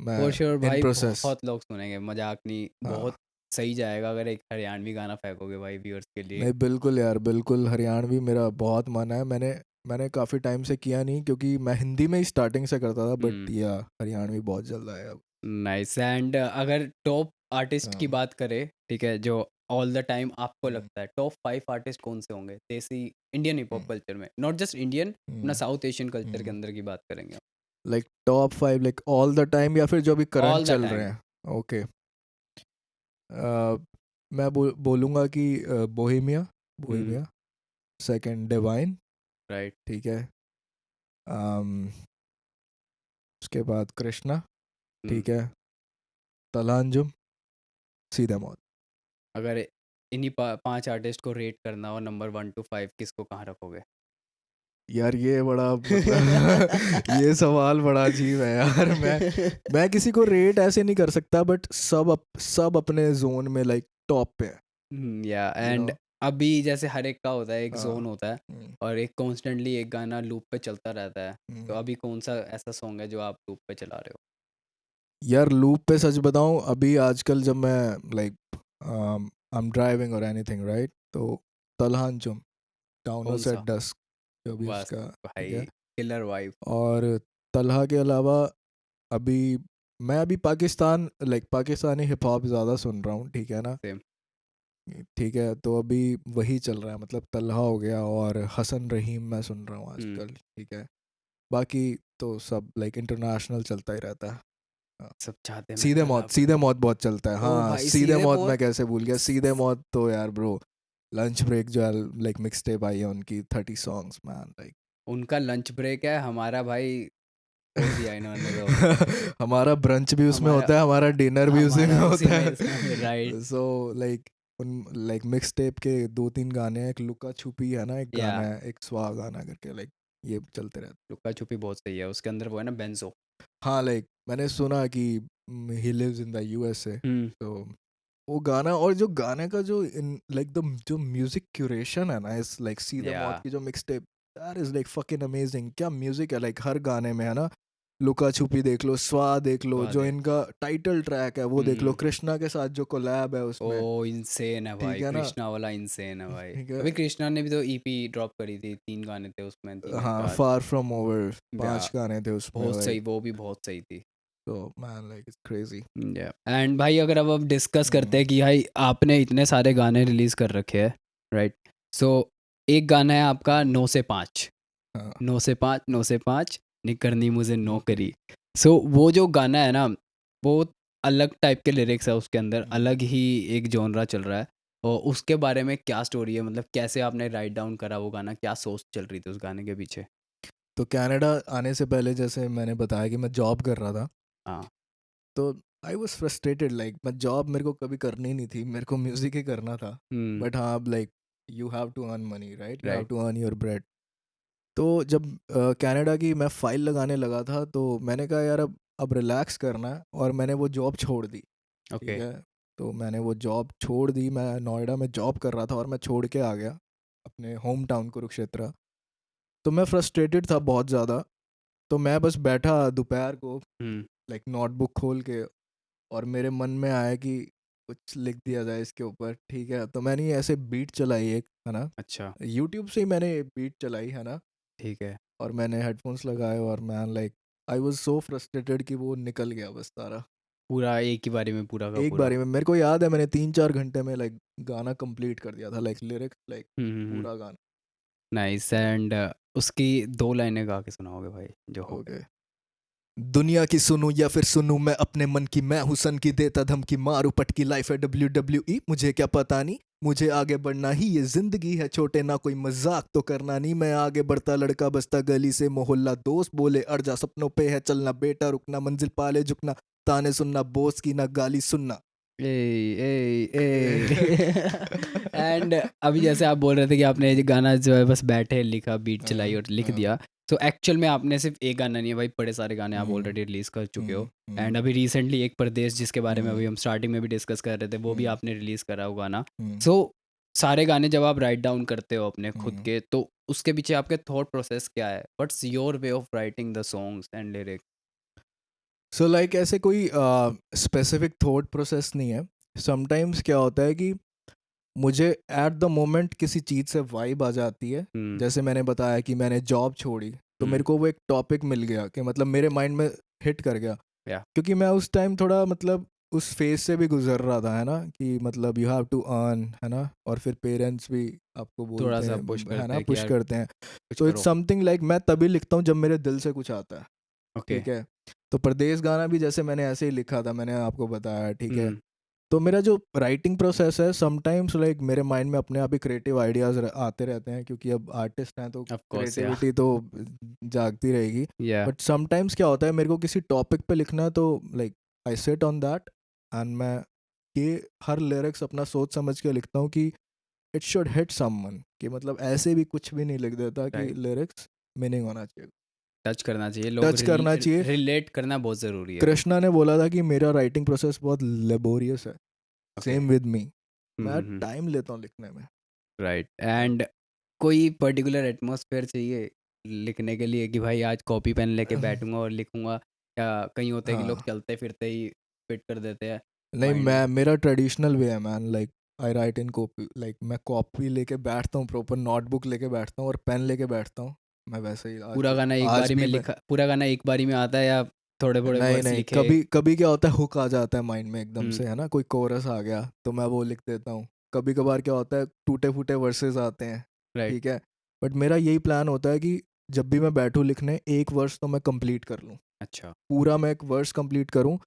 A: मैं
B: फॉर श्योर
A: इन
B: भाई,
A: प्रोसेस।
B: बहुत लोग सुनेंगे, मजाक नहीं,
A: हाँ,
B: बहुत सही जाएगा अगर एक हरियाणवी गाना फेंकोगे भाई व्यूअर्स के लिए।
A: नहीं बिल्कुल यार, बिल्कुल हरियाणवी मेरा बहुत मन है। मैंने काफ़ी टाइम से किया नहीं, क्योंकि मैं हिंदी में ही स्टार्टिंग से करता था, बट या हरियाणवी बहुत जल्द आया अब।
B: नाइस। एंड अगर टॉप आर्टिस्ट की
A: हाँ,
B: बात करें, ठीक है, जो ऑल द टाइम आपको
A: हम्म,
B: लगता है टॉप 5 आर्टिस्ट कौन से होंगे देसी इंडियन हिप हॉप कल्चर में, नॉट जस्ट इंडियन, अपना साउथ एशियन कल्चर के अंदर की बात करेंगे
A: like top 5 like all the time या फिर जो अभी करंट
B: ऑल द
A: चल रहे
B: टाइम।
A: हैं? ओके, मैं बोलूँगा कि Bohemia, Bohemia. Second divine,
B: right.
A: ठीक है। um, उसके बाद कृष्णा, ठीक है। तलांजुम, सीधे मौत।
B: अगर इन्हीं 5 आर्टिस्ट को रेट करना हो नंबर 1 to 5, किसको कहाँ रखोगे?
A: यार ये बड़ा मतलब ये सवाल बड़ा अजीब है यार। मैं किसी को रेट ऐसे नहीं कर सकता, बट सब अपने जोन में लाइक टॉप पे है,
B: या
A: यू नो।
B: एंड अभी जैसे हर एक का होता है, एक जोन
A: हाँ,
B: होता है,
A: हम्म,
B: और एक कॉन्स्टेंटली एक गाना लूप पे चलता रहता है। तो
A: हम्म।
B: अभी कौन सा ऐसा सॉन्ग है जो आप लूप पे चला रहे हो?
A: यार लूप पे सच बताऊं, अभी आजकल जब मैं लाइक आई एम ड्राइविंग और एनीथिंग राइट, तो तलहांचुम,
B: कौन
A: टाउनर्स एट
B: सा?
A: डस्क, जो भी
B: बस
A: उसका, ठीक
B: भाई,
A: है।
B: Killer vibe.
A: और तलहा के अलावा अभी मैं अभी Pakistan like Pakistani hip hop ज़्यादा सुन रहा हूँ, ठीक है ना।
B: सेम।
A: ठीक है, तो अभी वही चल रहा है, मतलब तलहा हो गया और हसन रहीम मैं सुन रहा हूँ आजकल, ठीक है। बाकी तो सब लाइक इंटरनेशनल चलता ही रहता है। हाँ।
B: सब चाहते मैं
A: सीधे
B: तला
A: मौत,
B: पर।
A: सीधे मौत बहुत चलता है,
B: ओ
A: हाँ
B: भाई,
A: सीधे
B: सीधे
A: मौत मैं
B: बहुत।
A: कैसे भूल गया। सीधे मौत तो यार ब्रो, लंच ब्रेक जो है लाइक मिक्स टेप आई है उनकी, 30 सॉन्ग्स मैन लाइक।
B: उनका लंच ब्रेक है, हमारा भाई छोड़ दिया इन्होंने तो।
A: हमारा ब्रंच भी उसमें
B: हमारा
A: होता है, हमारा डिनर भी उसी में
B: हमारा उसी
A: होता
B: में
A: है।
B: राइट।
A: सो लाइक उन लाइक मिक्स टेप के 2-3 गाने हैं, एक लुका छुपी है ना, एक
B: या
A: गाना है, एक स्वा गाना करके, लाइक ये चलते रहते।
B: लुका छुपी बहुत सही है, उसके अंदर वो है ना बेंजो।
A: हाँ, लाइक मैंने सुना कि he lives in the USA,
B: hmm.
A: तो वो गाना, और जो गाने का जो लाइक द जो म्यूजिक क्यूरेशन है ना, इस लाइक सीधे
B: या
A: मौत की जो mix tape, that is like fucking amazing. क्या म्यूजिक है लाइक हर गाने में, है ना। लुका छुपी देख लो, स्वा देख लो, जो
B: स्वाद।
A: इनका टाइटल ट्रैक है वो देख लो,
B: हम्म।
A: कृष्णा के साथ जो कोलैब है
B: ओ
A: उसमें,
B: इंसेन है
A: ठीक
B: भाई,
A: है ना।
B: कृष्णा वाला इंसेन है भाई।
A: ठीक है,
B: अभी कृष्णा ने भी तो EP ड्रॉप करी थी, 3 गाने थे उसमें, 3 या
A: हाँ
B: 4।
A: फार फ्रॉम ओवर,
B: या
A: 5 गाने थे उसमें
B: बहुत सही,
A: लाइक।
B: वो भी बहुत सही थी।
A: तो मैन लाइक इट्स क्रेजी।
B: या एंड भाई, अगर अब डिस्कस करते हैं कि भाई आपने इतने सारे गाने रिलीज कर रखे हैं, राइट? सो एक गाना है आपका 9 से 5,
A: हाँ,
B: 9 से 5, 9 से 5, नहीं करनी मुझे नौकरी। सो वो जो गाना है ना, वो अलग टाइप के लिरिक्स है उसके अंदर,
A: हम्म।
B: अलग ही एक जॉनरा चल रहा है। और उसके बारे में क्या स्टोरी है, मतलब कैसे आपने राइट डाउन करा वो गाना, क्या सोच चल रही थी उस गाने के पीछे?
A: तो कनाडा आने से पहले जैसे मैंने बताया कि मैं जॉब कर रहा था,
B: हाँ।
A: तो आई वॉज फ्रस्ट्रेटेड, लाइक मैं जॉब मेरे को कभी करनी नहीं थी, मेरे को म्यूज़िक ही करना था।
B: हुँ,
A: बट हाँ, अब like you have to earn money, right, you have
B: right,
A: to earn your bread. तो जब कनाडा की मैं फ़ाइल लगाने लगा था, तो मैंने कहा यार अब रिलैक्स करना है, और मैंने वो जॉब छोड़ दी। ठीक
B: ओके।
A: है, तो मैंने वो जॉब छोड़ दी, मैं नोएडा में जॉब कर रहा था और मैं छोड़ के आ गया अपने होम टाउन कुरुक्षेत्र। तो मैं फ्रस्ट्रेटेड था बहुत ज़्यादा। तो मैं बस बैठा दोपहर को,
B: हुँ,
A: लाइक नोटबुक खोल के, और मेरे मन में आया कि कुछ लिख दिया जाए इसके ऊपर। ठीक है, तो मैंने ये ऐसे बीट चलाई एक, है ना,
B: अच्छा,
A: यूट्यूब से ही मैंने बीट चलाई, है ना,
B: ठीक है।
A: और मैंने हेडफोन्स लगाए, और मैं like I was so frustrated कि वो निकल गया बस सारा
B: पूरा एक ही बारी में पूरा का
A: एक
B: पूरा।
A: बारी में। मेरे को याद है मैंने 3-4 घंटे में लाइक गाना कंप्लीट कर दिया था, लाइक लिरिक्स, लाइक
B: हुँ, हुँ, हुँ।
A: पूरा गाना।
B: नाइस। एंड उसकी 2 लाइनें गा के सुनाओगे भाई, जो हो गए?
A: ओके। दुनिया की सुनूं या फिर सुनूं मैं अपने मन की, मैं हुसन की देता धमकी, मारू पटकी, लाइफ है WWE, मुझे क्या पता नहीं, मुझे आगे बढ़ना ही ये जिंदगी है, छोटे ना कोई मजाक तो करना नहीं, मैं आगे बढ़ता लड़का बसता गली से मोहल्ला, दोस्त बोले अड़ जा सपनों पे है चलना, बेटा रुकना, मंजिल पाले झुकना, ताने सुनना, बोस की ना गाली सुनना।
B: ए एंड अभी जैसे आप बोल रहे थे कि आपने ये गाना जो है बस बैठे लिखा, बीट चलाई और लिख
A: हाँ,
B: दिया। तो एक्चुअल में आपने सिर्फ एक गाना नहीं है भाई, बड़े सारे गाने आप
A: हम्म,
B: ऑलरेडी रिलीज कर चुके हो।
A: हम्म,
B: एंड अभी रिसेंटली एक परदेश, जिसके बारे में
A: हम्म,
B: अभी हम स्टार्टिंग में भी डिस्कस कर रहे थे, वो भी
A: हम्म,
B: आपने रिलीज करा वो गाना।
A: हम्म,
B: सो सारे गाने जब आप राइट डाउन करते हो अपने खुद
A: हम्म।
B: के, तो उसके पीछे आपके थॉट प्रोसेस क्या है? What's your way of writing the songs and lyric?
A: So like ऐसे कोई स्पेसिफिक थॉट प्रोसेस नहीं है। समटाइम्स क्या होता है कि मुझे एट द मोमेंट किसी चीज़ से वाइब आ जाती है।
B: हम्म,
A: जैसे मैंने बताया कि मैंने जॉब छोड़ी, तो
B: हम्म,
A: मेरे को वो एक टॉपिक मिल गया कि मतलब मेरे माइंड में हिट कर गया,
B: या
A: क्योंकि मैं उस टाइम थोड़ा मतलब उस फेज से भी गुजर रहा था, है ना, कि मतलब यू हैव टू अर्न, है ना, और फिर पेरेंट्स भी आपको
B: थोड़ा
A: बोलते
B: सा पुश
A: हैं, है
B: करते
A: ना,
B: हैं कि
A: पुश
B: यार
A: करते हैं।
B: कुछ
A: तो इट्स
B: करो।
A: समथिंग लाइक मैं तभी लिखता हूँ जब मेरे दिल से कुछ आता है।
B: ओके।
A: ठीक है, तो परदेश गाना भी जैसे मैंने ऐसे ही लिखा था, मैंने आपको बताया। ठीक है,
B: हम्म,
A: तो मेरा जो राइटिंग प्रोसेस है, समटाइम्स लाइक मेरे माइंड में अपने आप ही क्रिएटिव आइडियाज आते रहते हैं, क्योंकि अब आर्टिस्ट हैं तो
B: ऑफ कोर्स, या
A: क्रिएटिविटी तो जागती रहेगी।
B: या
A: बट समटाइम्स क्या होता है, मेरे को किसी टॉपिक पे लिखना है, तो like I set on that, and मैं ये हर लिरिक्स अपना सोच समझ के लिखता हूँ कि इट शुड हिट समवन, कि मतलब ऐसे भी कुछ भी नहीं लिख देता कि
B: राइट,
A: लिरिक्स मीनिंग होना चाहिए,
B: टच करना चाहिए, लोग
A: टच करना चाहिए।
B: रिलेट करना बहुत ज़रूरी है।
A: कृष्णा ने बोला था कि मेरा राइटिंग प्रोसेस बहुत लेबोरियस है,
B: ओके।
A: सेम विद मी,
B: हम्म,
A: मैं टाइम लेता हूँ लिखने में।
B: राइट। एंड कोई पर्टिकुलर एटमॉस्फेयर चाहिए लिखने के लिए कि भाई आज कॉपी पेन लेके बैठूंगा और लिखूंगा, या कहीं होता है कि लोग
A: हाँ,
B: चलते फिरते ही फिट कर देते हैं
A: नहीं,
B: माइंड में?
A: मैं मेरा ट्रेडिशनल वे है मैन, लाइक आई राइट इन कॉपी, लाइक मैं कॉपी लेके बैठता हूँ, प्रॉपर नोटबुक लेके बैठता हूँ और पेन लेके बैठता हूँ। मैं वैसे ही
B: पूरा
A: आज
B: गाना एक
A: आज
B: बारी में
A: भी मैं,
B: लिखा, पूरा गाना एक बारी में आता है या थोड़े थोड़े
A: नहीं
B: वर्ड्स
A: नहीं,
B: लिखे?
A: कभी कभी क्या होता है, हुक आ जाता है माइंड में एकदम
B: हम्म,
A: से, है ना, कोई कोरस आ गया तो मैं वो लिख देता हूँ। कभी कभार क्या होता है, टूटे फूटे वर्सेस आते हैं।
B: राइट।
A: ठीक है, बट मेरा यही प्लान होता है कि जब भी मैं बैठूँ लिखने, एक वर्स तो मैं कंप्लीट कर लूँ,
B: अच्छा,
A: पूरा मैं एक वर्स कंप्लीट करूँ।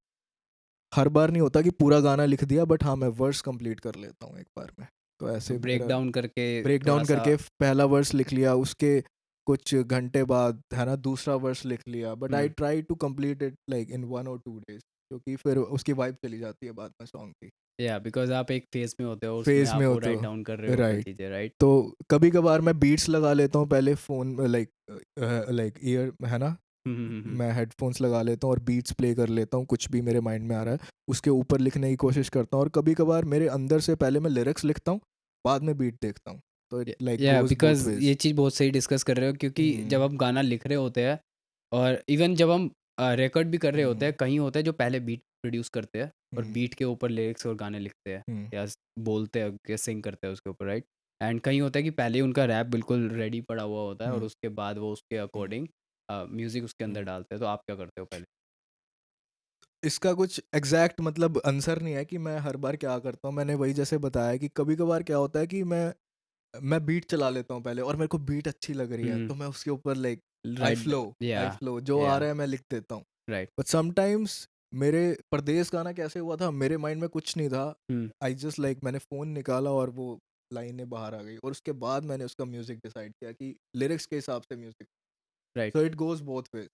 A: हर बार नहीं होता कि पूरा गाना लिख दिया, बट हाँ, मैं वर्स कंप्लीट कर लेता हूँ एक बार में। तो
B: तो
A: ऐसे
B: ब्रेक
A: मेरा
B: डाउन करके
A: ब्रेक
B: थोड़ा
A: डाउन
B: सा।
A: करके पहला वर्स लिख लिया, उसके कुछ घंटे बाद, है ना, दूसरा वर्स लिख लिया, but I
B: hmm,
A: try to complete it like in 1 or 2 days, क्योंकि फिर उसकी वाइब चली जाती है बाद में सॉन्ग की।
B: या बिकॉज आप एक फेज में होते हो, उसमें
A: फेज में
B: आप
A: हो
B: वो
A: तो,
B: राइट डाउन कर रहे होते हो
A: राइट।
B: चीज़ें, राइट।
A: तो कभी कभार मैं बीट्स लगा लेता हूँ पहले फ़ोन, लाइक लाइक ईयर, है ना,
B: हम्म।
A: मैं हेडफोन्स लगा लेता हूँ और बीट्स प्ले कर लेता हूँ, कुछ भी मेरे माइंड में आ रहा है उसके ऊपर लिखने की कोशिश करता हूँ, और कभी कभार मेरे अंदर से पहले मैं लिरिक्स लिखता हूँ, बाद में बीट देखता हूँ, तो इट लाइक
B: या
A: गोज बोथ
B: बिकॉज ये
A: वेज।
B: चीज़ बहुत सही डिस्कस कर रहे हो, क्योंकि जब
A: हम्म,
B: हम गाना लिख रहे होते हैं और इवन जब हम रिकॉर्ड भी कर रहे होते
A: हम्म,
B: हैं, कहीं होता है जो पहले बीट प्रोड्यूस करते हैं और
A: हम्म,
B: बीट के ऊपर लिरिक्स और गाने लिखते हैं,
A: हम्म,
B: या बोलते हैं, सिंग करते हैं उसके ऊपर, राइट। एंड कहीं होता है कि पहले उनका रैप बिल्कुल रेडी पड़ा हुआ होता है और
A: हम्म,
B: उसके बाद वो उसके
A: हम्म,
B: अकॉर्डिंग म्यूज़िक उसके अंदर
A: हम्म।
B: डालते हैं। तो आप क्या करते हो पहले?
A: इसका कुछ एग्जैक्ट मतलब आंसर नहीं है कि मैं हर बार क्या करता हूँ। मैंने वही जैसे बताया कि कभी कभार क्या होता है कि मैं बीट चला लेता हूँ पहले, और मेरे को बीट अच्छी लग रही है, तो मैं उसके ऊपर लाइक आई
B: राइट।
A: फ्लो,
B: या
A: आई फ्लो जो आ
B: या
A: रहा है मैं लिख देता हूँ।
B: राइट।
A: बट समटाइम्स मेरे परदेस गाना कैसे हुआ था, मेरे माइंड में कुछ नहीं था,
B: हम्म,
A: आई जस्ट लाइक मैंने फ़ोन निकाला और वो लाइनें बाहर आ गई और उसके बाद मैंने उसका म्यूज़िक डिसाइड किया कि लिरिक्स के हिसाब से music,
B: right.
A: So it goes both ways.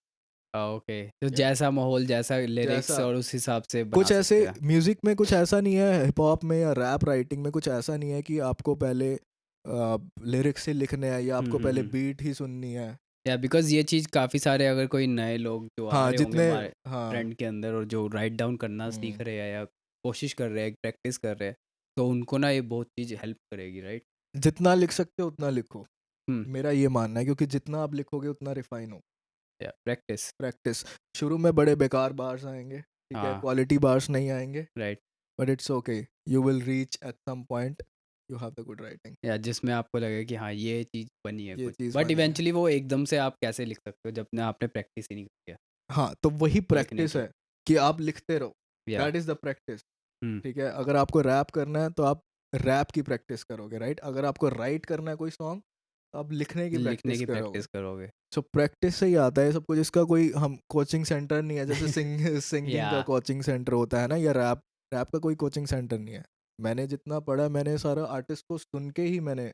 B: Okay, तो
A: या
B: जैसा माहौल, जैसा लिरिक्स
A: जैसा
B: और उस हिसाब से बना
A: कुछ ऐसे
B: सकते हैं।
A: म्यूज़िक में कुछ ऐसा नहीं है, हिप हॉप में या रैप राइटिंग में कुछ ऐसा नहीं है कि आपको पहले लिरिक्स ही लिखने हैं या आपको पहले
B: हम्म।
A: बीट ही सुननी है।
B: या बिकॉज़ ये चीज़ काफ़ी सारे, अगर कोई नए लोग जो आ
A: हाँ,
B: रहे होंगे
A: जितने
B: हमारे
A: हाँ,
B: ट्रेंड के अंदर और जो राइट डाउन करना सीख
A: हुँ।
B: रहे हैं या कोशिश कर रहे हैं, प्रैक्टिस कर रहे हैं, तो उनको ना ये बहुत चीज़ हेल्प करेगी, राइट?
A: जितना लिख सकते हो उतना लिखो,
B: हुँ,
A: मेरा ये मानना है, क्योंकि जितना आप लिखोगे उतना रिफाइन हो।
B: या प्रैक्टिस।
A: प्रैक्टिस, शुरू में बड़े बेकार बार्स आएंगे, ठीक है,
B: हाँ,
A: क्वालिटी बार्स नहीं आएंगे,
B: right.
A: But it's okay, you will reach at some point, you have the good writing,
B: या जिसमें आपको लगे कि हाँ, ये चीज़ बनी है
A: ये
B: कुछ।
A: चीज़
B: बट
A: बनी है।
B: इवेंचुअली वो एकदम से आप कैसे लिख सकते हो जब ना आपने प्रैक्टिस ही नहीं किया
A: हाँ, तो वही
B: लिखने
A: प्रैक्टिस
B: की?
A: है कि आप लिखते रहो,
B: या
A: दैट इज़ द प्रैक्टिस।
B: हुँ,
A: ठीक है, अगर आपको रैप करना है तो आप रैप की प्रैक्टिस करोगे, राइट? अगर आपको राइट करना है कोई सॉन्ग, तो आप लिखने की
B: लिखने
A: प्रैक्टिस
B: की
A: करोगे।
B: प्रैक्टिस करोगे।
A: सो प्रैक्टिस से ही आता है सब कुछ, इसका कोई हम कोचिंग सेंटर नहीं है, जैसे सिंगिंग का
B: या
A: कोचिंग सेंटर होता है ना, या रैप रैप का कोई कोचिंग सेंटर नहीं है। मैंने जितना पढ़ा, मैंने सारा आर्टिस्ट को सुन के ही मैंने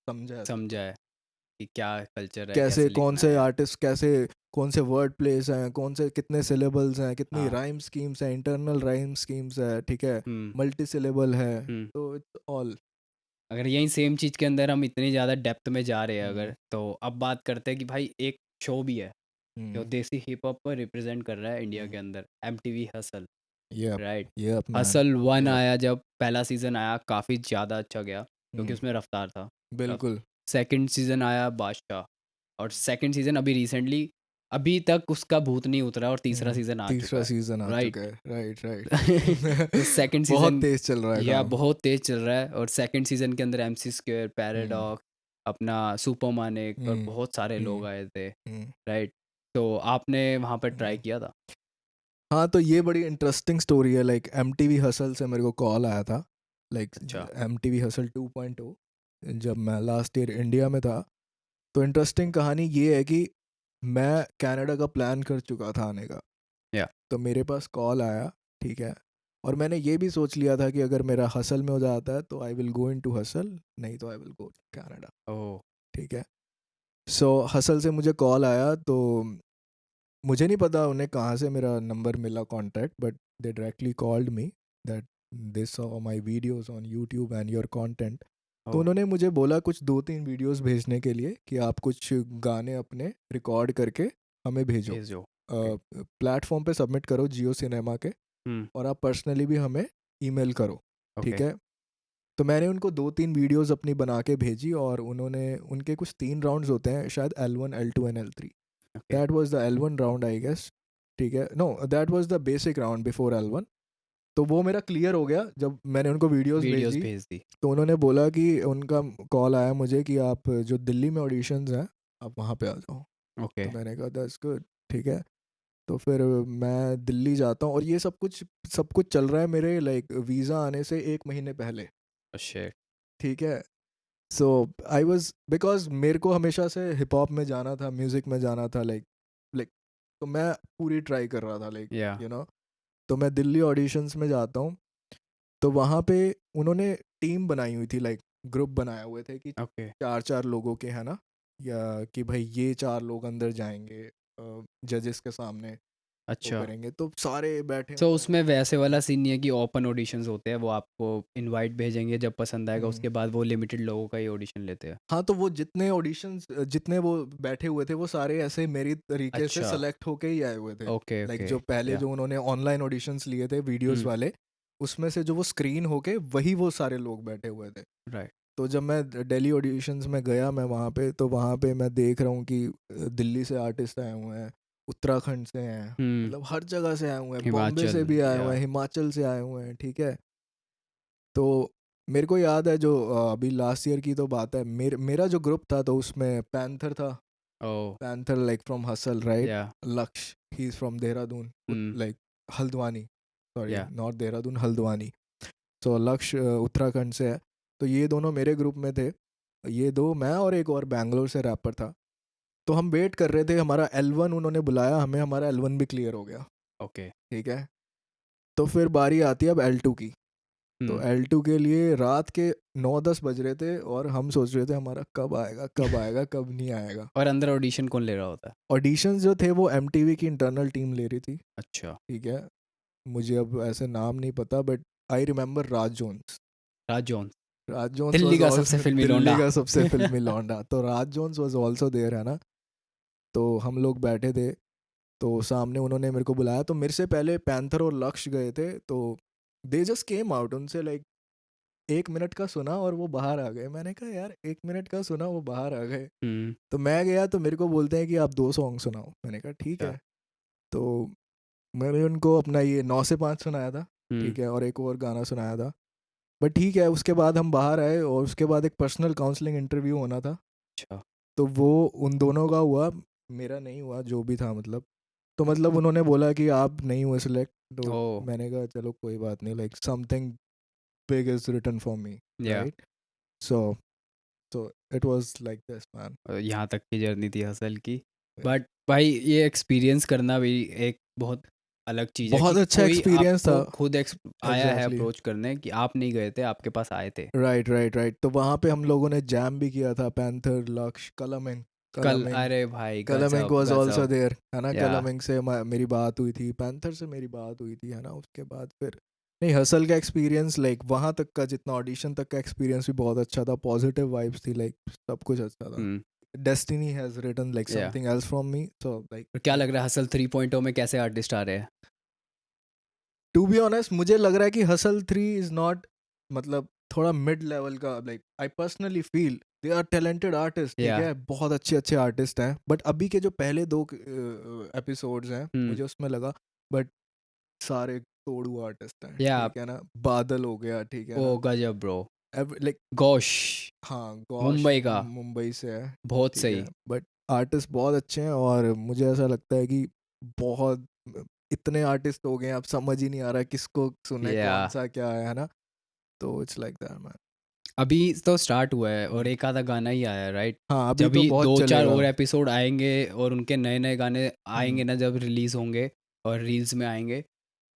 A: समझा है सब
B: समझा
A: कुछ।
B: है कि क्या कल्चर है,
A: कैसे
B: कैसे
A: कौन
B: लिखना
A: से
B: है।
A: आर्टिस्ट कैसे कौन से वर्ड प्लेस हैं, कौन से कितने सिलेबल्स हैं, कितनी
B: हाँ,
A: राइम स्कीम्स हैं, इंटरनल राइम स्कीम्स है, ठीक है,
B: हुँ,
A: मल्टी सिलेबल है,
B: हुँ।
A: तो इट्स ऑल।
B: अगर यही सेम चीज़ के अंदर हम इतनी ज़्यादा डेप्थ में जा रहे हैं
A: हुँ,
B: अगर, तो अब बात करते हैं कि भाई एक शो भी है जो
A: हुँ,
B: देसी हिप हॉप को रिप्रेजेंट कर रहा है इंडिया
A: हुँ।
B: के अंदर, MTV hustle,
A: yup,
B: right?
A: Yup man,
B: hustle 1
A: yup.
B: आया, जब पहला सीज़न आया काफ़ी ज़्यादा अच्छा गया क्योंकि
A: हुँ,
B: उसमें रफ्तार था। अब
A: बिल्कुल।
B: सेकंड सीज़न आया बादशाह, और सेकंड सीज़न अभी रिसेंटली, अभी तक उसका भूत नहीं उतरा और तीसरा
A: हुँ,
B: सीज़न आ चुका
A: तीसरा
B: है,
A: सीज़न आ
B: राइट?
A: चुका है। Right, right.
B: तो सेकंड
A: बहुत
B: सीज़न
A: तेज़ चल रहा है
B: या
A: काम।
B: बहुत तेज़ चल रहा है, और सेकंड सीज़न के अंदर एमसी स्क्वेयर,
A: हुँ,
B: पैराडॉक्स, अपना सुपर मानिक और
A: हुँ,
B: बहुत सारे लोग
A: हुँ,
B: आए थे,
A: हुँ,
B: राइट? तो आपने वहाँ पर ट्राई
A: हुँ।
B: किया था?
A: हाँ, तो ये बड़ी इंटरेस्टिंग स्टोरी है, लाइक एमटीवी हसल से मेरे को कॉल आया था, लाइक
B: अच्छा,
A: एमटीवी हसल 2.0, जब मैं लास्ट ईयर इंडिया में था। तो इंटरेस्टिंग कहानी ये है कि मैं कनाडा का प्लान कर चुका था आने का,
B: या
A: तो मेरे पास कॉल आया, ठीक है, और मैंने ये भी सोच लिया था कि अगर मेरा हसल में हो जाता है तो I will go into hustle, नहीं तो आई विल गो कनाडा,
B: ओह!
A: ठीक है। सो हसल से मुझे कॉल आया, तो मुझे नहीं पता उन्हें कहाँ से मेरा नंबर मिला contact, but they directly called me that they saw my videos on YouTube and your content. तो
B: ओह!
A: उन्होंने मुझे बोला कुछ 2-3 वीडियोस भेजने के लिए कि आप कुछ गाने अपने रिकॉर्ड करके हमें भेजो,
B: भेजो, ओके,
A: प्लेटफॉर्म पे सबमिट करो जियो सिनेमा के,
B: हुँ,
A: और आप पर्सनली भी हमें ईमेल करो, ठीक
B: ओके,
A: है। तो मैंने उनको 2-3 वीडियोस अपनी बना के भेजी, और उन्होंने उनके कुछ 3 राउंड्स होते हैं शायद, L1 L2 and L3।
B: Okay,
A: that was the L1 round I guess, ठीक है, no that was the basic round before L1। तो वो मेरा क्लियर हो गया जब मैंने उनको वीडियोस
B: वीडियोज़
A: भेजी।
B: भेज दी,
A: तो उन्होंने बोला कि उनका कॉल आया मुझे कि आप जो दिल्ली में ऑडिशंस हैं, आप वहाँ पे आ जाओ।
B: ओके,
A: तो मैंने कहा दैट्स गुड, ठीक है। तो फिर मैं दिल्ली जाता हूँ, और ये सब कुछ चल रहा है मेरे लाइक वीज़ा आने से 1 महीने पहले,
B: ओह शिट!
A: ठीक है। सो आई वाज, बिकॉज मेरे को हमेशा से हिप हॉप में जाना था, म्यूज़िक में जाना था, लाइक लाइक तो मैं पूरी ट्राई कर रहा था, लाइक
B: या
A: यू नो। तो मैं दिल्ली ऑडिशंस में जाता हूँ, तो वहाँ पे उन्होंने टीम बनाई हुई थी, लाइक ग्रुप बनाए हुए थे कि
B: ओके,
A: 4-4 लोगों के, है ना, या कि भाई ये 4 लोग अंदर जाएंगे, जजेस के सामने वो
B: अच्छा।
A: करेंगे, तो सारे बैठे
B: सो
A: हुए हैं।
B: उसमें वैसे वाला सीन नहीं है कि ओपन ऑडिशंस होते हैं, वो आपको इनवाइट भेजेंगे, जब पसंद आएगा
A: हम्म,
B: उसके बाद वो लिमिटेड लोगों का ही ऑडिशन लेते हैं?
A: हाँ, तो वो जितने ऑडिशंस जितने वो बैठे हुए थे, वो सारे ऐसे मेरी तरीके से
B: अच्छा,
A: सेलेक्ट होके ही आए हुए थे।
B: ओके,
A: लाइक
B: ओके,
A: जो पहले
B: या
A: जो उन्होंने ऑनलाइन ऑडिशंस लिए थे वीडियोस
B: हुँ,
A: वाले, उसमें से जो वो स्क्रीन होके वही वो सारे लोग बैठे हुए थे।
B: राइट,
A: तो जब मैं दिल्ली ऑडिशंस में गया, मैं वहाँ पे, तो वहाँ पे मैं देख रहा हूँ कि दिल्ली से आर्टिस्ट आए हुए हैं, उत्तराखंड से हैं,
B: हुँ,
A: मतलब हर जगह से आए हुए हैं, बॉम्बे
B: हिमाचल,
A: से भी आए
B: या
A: हुए हैं, हिमाचल से आए हुए हैं, ठीक है। तो मेरे को याद है जो अभी लास्ट ईयर की तो बात है, मेरा जो ग्रुप था, तो उसमें पैंथर था,
B: oh!
A: Panther like from Hustle, right,
B: yeah
A: Lakshya, he is from Dehradun,
B: hmm,
A: like Haldwani, sorry
B: yeah
A: not Dehradun, Haldwani. तो लक्ष्य उत्तराखंड से है, तो ये दोनों मेरे ग्रुप में थे, ये दो, मैं और एक और बैंगलोर से रैपर था। तो हम वेट कर रहे थे, हमारा L1 उन्होंने बुलाया हमें, हमारा L1 भी क्लियर हो गया,
B: ओके,
A: ठीक है। तो फिर बारी आती है अब L2 की। तो
B: हम्म,
A: L2 के लिए रात के 9-10 बज रहे थे और हम सोच रहे थे हमारा कब आएगा कब आएगा कब नहीं आएगा।
B: और अंदर ऑडिशन कौन ले रहा होता है?
A: ऑडिशंस जो थे वो MTV की इंटरनल टीम ले रही थी,
B: अच्छा,
A: ठीक है। मुझे अब ऐसे नाम नहीं पता but I remember Raj Jones.
B: Raj Jones,
A: Raj Jones
B: Delhi
A: was
B: का सबसे
A: ऑल्सो
B: फिल्मी
A: दिल्ली
B: लौंडा।
A: का सबसे फिल्मी लौंडा। तो राज जोन्स वाज ऑल्सो देयर, है ना। तो हम लोग बैठे थे, तो सामने उन्होंने मेरे को बुलाया। तो मेरे से पहले पैंथर और लक्ष्य गए थे, तो दे जस्ट केम आउट। उनसे लाइक 1 मिनट का सुना और वो बाहर आ गए। मैंने कहा यार 1 मिनट का सुना वो बाहर आ गए।
B: हम्म,
A: तो मैं गया तो मेरे को बोलते हैं कि आप 2 सॉन्ग सुनाओ। मैंने कहा ठीक
B: अच्छा,
A: है। तो मैंने उनको अपना ये 9 से 5 सुनाया था,
B: हम्म,
A: ठीक है, और एक और गाना सुनाया था। बट ठीक है, उसके बाद हम बाहर आए और उसके बाद एक पर्सनल काउंसलिंग इंटरव्यू होना था।
B: अच्छा,
A: तो वो उन दोनों का हुआ, मेरा नहीं हुआ, जो भी था मतलब। तो मतलब उन्होंने बोला कि आप नहीं हुए सिलेक्ट। तो
B: ओ,
A: मैंने कहा चलो कोई बात नहीं, like something big is written for me,
B: yeah,
A: right. So so it was like this man.
B: यहाँ तक की जर्नी थी हसल की। बट भाई ये एक्सपीरियंस करना भी एक बहुत अलग चीज़ है कि
A: बहुत अच्छा
B: कोई
A: एक्सपीरियंस था।
B: आपको खुद आया है
A: एग्जैक्टली,
B: अप्रोच करने, कि आप नहीं गए थे, आपके पास आए थे।
A: Right right right. तो वहाँ पे हम लोगों ने जैम भी किया था, पैंथर, लक्ष्य, कलमिंग।
B: कल,
A: कलमिंग
B: अरे भाई
A: कलमिंग
B: गजब
A: वाज आल्सो
B: गजब,
A: देयर, है ना।
B: या,
A: कलमिंग से मेरी बात हुई थी, पैंथर से मेरी बात हुई थी, है ना। उसके बाद फिर नहीं, हसल का एक्सपीरियंस लाइक वहाँ तक का जितना ऑडिशन तक का एक्सपीरियंस भी बहुत अच्छा था। पॉजिटिव वाइब्स थी, लाइक सब कुछ अच्छा था।
B: हम्म,
A: डेस्टिनी हैज रिटन लाइक
B: या।
A: Something else from me, so like
B: तो क्या लग रहा है हसल 3.0 में कैसे आर्टिस्ट आ रहे हैं?
A: टू बी ऑनेस्ट मुझे लग रहा है कि हसल 3 इज नॉट, मतलब थोड़ा मिड लेवल का। Like I personally feel they are talented artist, ठीक
B: या,
A: है, बहुत अच्छे अच्छे आर्टिस्ट हैं। बट अभी के जो पहले 2 एपिसोड्स हैं
B: हम्म,
A: मुझे उसमें लगा, बट सारे तोड़ू आर्टिस्ट हैं,
B: या,
A: ठीक है ना। बादल हो गया, ठीक है
B: ओ
A: ना।
B: गजब ब्रो,
A: लाइक
B: गोश,
A: हाँ, गौश
B: मुंबई का,
A: मुंबई से है,
B: बहुत
A: ठीक है।
B: सही।
A: बट आर्टिस्ट बहुत अच्छे हैं और मुझे ऐसा लगता है कि बहुत इतने आर्टिस्ट हो गए हैं, अब समझ ही नहीं आ रहा है किसको सुने,
B: या,
A: कौन सा क्या है ना। तो इट्स लाइक दैट मैन।
B: अभी तो स्टार्ट हुआ है और एक आधा गाना ही आया है, राइट?
A: हाँ, अभी
B: जब
A: तो
B: भी
A: बहुत
B: 2-4
A: चलेगा।
B: और एपिसोड आएंगे और उनके नए नए गाने आएंगे
A: हम्म,
B: ना, जब रिलीज होंगे और रील्स में आएंगे,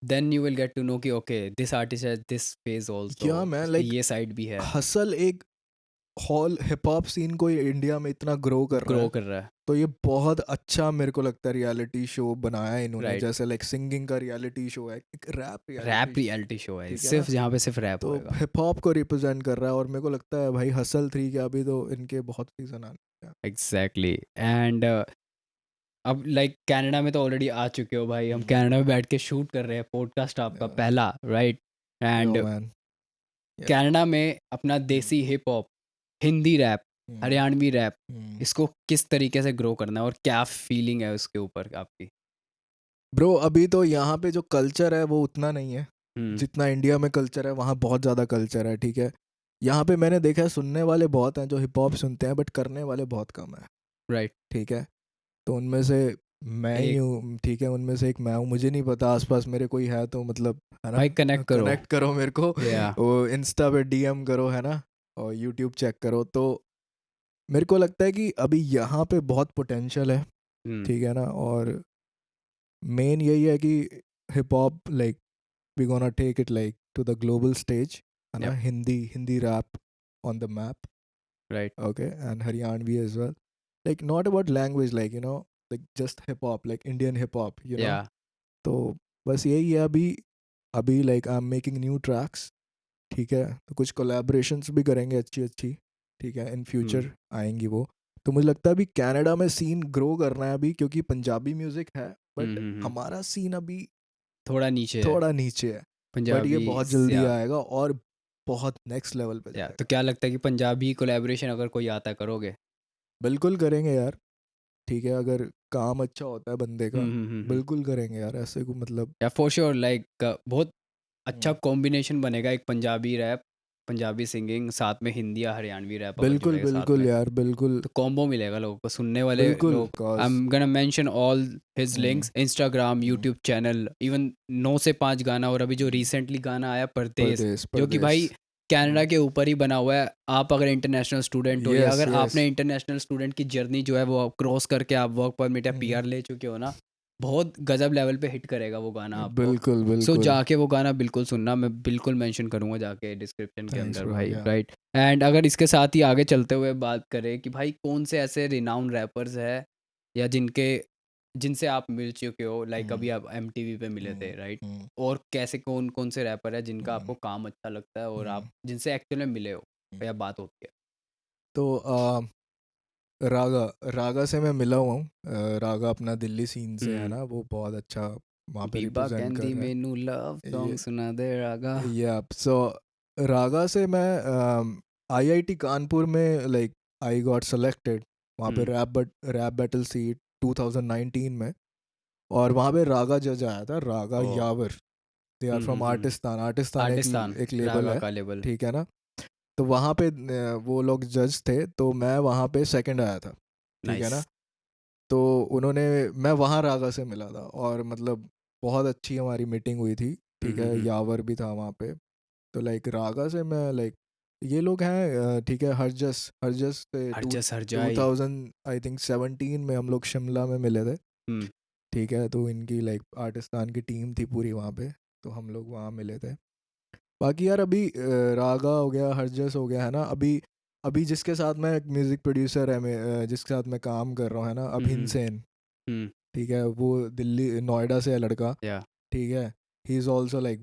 B: then you will get to know कि okay this artist has this phase also,
A: yeah man
B: उसकी
A: लाइक
B: ये साइड भी है,
A: हसल एक हॉल हिप हॉप सीन को इंडिया में इतना ग्रो कर रहा
B: ग्रो
A: है।
B: कर रहा है,
A: तो ये बहुत अच्छा मेरे को लगता है रियलिटी शो बनाया है इन्होंने।
B: राइट?
A: जैसे लाइक सिंगिंग का रियलिटी शो है, एक रैप
B: रैप
A: रियलिटी शो है,
B: रियलिटी शो है,
A: ठीक है ना।
B: सिर्फ जहाँ पे सिर्फ रैप
A: तो
B: होएगा।
A: हिप हॉप को रिप्रेजेंट कर रहा है और मेरे को लगता है भाई हसल 3 के अभी तो इनके बहुत सीजन आने हैं।
B: एग्जैक्टली, एंड अब लाइक कनाडा में तो ऑलरेडी आ चुके हो भाई, हम कनाडा में बैठ के शूट कर रहे हैं पॉडकास्ट आपका पहला, right?
A: Yo
B: and
A: man, yeah.
B: Canada में अपना desi hip hop, Hindi rap, Haryanvi rap, इसको किस तरीके से ग्रो करना है और क्या फीलिंग है उसके ऊपर आपकी?
A: ब्रो अभी तो यहाँ पे जो कल्चर है वो उतना नहीं है
B: हम्म,
A: जितना इंडिया में कल्चर है। वहाँ बहुत ज़्यादा कल्चर है, ठीक है। यहाँ पे मैंने देखा है सुनने वाले बहुत हैं जो हिप हॉप सुनते हैं, बट करने वाले बहुत कम है,
B: राइट,
A: ठीक है। तो उनमें से मैं ही
B: एक,
A: हूँ, ठीक है, उनमें से एक मैं हूँ। मुझे नहीं पता आसपास मेरे कोई है तो मतलब, है ना,
B: भाई कनेक्ट करो,
A: कनेक्ट करो मेरे को।
B: या,
A: वो इंस्टा पे DM करो, है ना, और यूट्यूब चेक करो। तो मेरे को लगता है कि अभी यहाँ पे बहुत पोटेंशियल है,
B: हम्म,
A: ठीक है ना। और मेन यही है कि hip hop like we gonna take it like to the global stage, है ना।
B: Yup,
A: Hindi rap on the map,
B: right,
A: okay, and Haryanvi as well. Like not about language, like you know, like just hip hop, like Indian hip hop, you know.
B: या,
A: तो बस यही है अभी। अभी like I am making new tracks, ठीक है। तो कुछ कोलैबोरेशंस भी करेंगे अच्छी अच्छी, ठीक है, इन
B: हम्म,
A: फ्यूचर आएंगी वो। तो मुझे लगता है अभी कनाडा में सीन ग्रो करना है अभी, क्योंकि पंजाबी म्यूजिक है बट
B: हम्म,
A: हमारा सीन अभी
B: थोड़ा नीचे है,
A: थोड़ा नीचे है। बट ये
B: पंजाबी,
A: बहुत जल्दी
B: या,
A: आएगा और बहुत नेक्स्ट लेवल पे
B: तो
A: जाएगा।
B: क्या लगता है कि पंजाबी कोलैबोरेशन अगर कोई आता है, करोगे?
A: बिल्कुल करेंगे यार, ठीक है, अगर काम अच्छा होता है बंदे का
B: हम्म,
A: बिल्कुल करेंगे यार, ऐसे को मतलब।
B: या फॉर श्योर, लाइक बहुत अच्छा
A: हम्म,
B: कॉम्बिनेशन बनेगा, एक पंजाबी रैप, पंजाबी सिंगिंग, साथ में हिंदी या हरियाणवी रैप अगर
A: बिल्कुल
B: जुड़ेगा साथ
A: बिल्कुल
B: में,
A: यार, बिल्कुल
B: तो कॉम्बो मिलेगा लोगों को, सुनने वाले
A: बिल्कुल
B: लोग। I
A: cause
B: am gonna mention all his links, Instagram, YouTube channel, even 9 से 5 गाना, और अभी जो रिसेंटली गाना आया परदेस,
A: परदेस
B: जो कि
A: परदेस।
B: भाई कनाडा के ऊपर ही बना हुआ है। आप अगर इंटरनेशनल स्टूडेंट हो, या
A: यस
B: अगर
A: यस।
B: आपने इंटरनेशनल स्टूडेंट की जर्नी जो है वो क्रॉस करके आप वर्क परमिट या PR ले चुके हो ना, बहुत गजब लेवल पे हिट करेगा वो गाना आपको।
C: बिल्कुल
B: सो
C: बिल्कुल
B: जाके वो गाना बिल्कुल सुनना, मैं बिल्कुल मेंशन करूंगा जाके डिस्क्रिप्शन के
C: Thanks,
B: अंदर
C: bro,
B: भाई,
C: yeah.
B: राइट। एंड अगर इसके साथ ही आगे चलते हुए बात करें कि भाई कौन से ऐसे रिनाउंड रैपर्स है या जिनसे आप मिल चुके हो, लाइक अभी आप MTV पे मिले थे, राइट, और कैसे कौन कौन से रैपर है जिनका आपको काम अच्छा लगता है और आप जिनसे एक्चुअली में मिले हो या बात होती है?
C: तो रागा रागा से मैं मिला हुआ हूँ। रागा अपना दिल्ली सीन से है ना, वो बहुत अच्छा वहाँ पे
B: बीबा
C: रिप्रेजेंट कर
B: कैंडी
C: रहे हैं।
B: मेनू लव सॉन्ग सुना दे रागा।
C: सो रागा से मैं IIT कानपुर में लाइक आई गॉट सेलेक्टेड वहाँ पे रैप बैटल सी 2019 में, और वहाँ पे रागा जज आया था, Raga
B: Oh.
C: Yawar. They are from Artistaan
B: Artistaan
C: एक लेबल
B: रागा
C: है,
B: का लेबल।
C: ठीक है ना। तो वहाँ पे वो लोग जज थे, तो मैं वहाँ पे सेकंड आया था, ठीक है ना।
B: नाइस।
C: तो मैं वहाँ रागा से मिला था, और मतलब बहुत अच्छी हमारी मीटिंग हुई थी, ठीक है। यावर भी था वहाँ पे। तो लाइक रागा से मैं लाइक ये लोग हैं, ठीक है, हरजस से
B: हरजस हरजाई।
C: 2000 आई थिंक 17 में हम लोग शिमला में मिले थे,
B: हम्म,
C: ठीक है। तो इनकी लाइक आर्टिस्तान की टीम थी पूरी वहाँ पे, तो हम लोग वहाँ मिले थे। बाकी यार अभी रागा हो गया, हरजस हो गया है ना, अभी अभी जिसके साथ मैं म्यूज़िक प्रोड्यूसर है, मैं जिसके साथ मैं काम कर रहा हूँ है ना, अभिन सेन,
B: हम्म,
C: ठीक है। वो दिल्ली नोएडा से है लड़का,
B: या
C: ठीक है। He is also like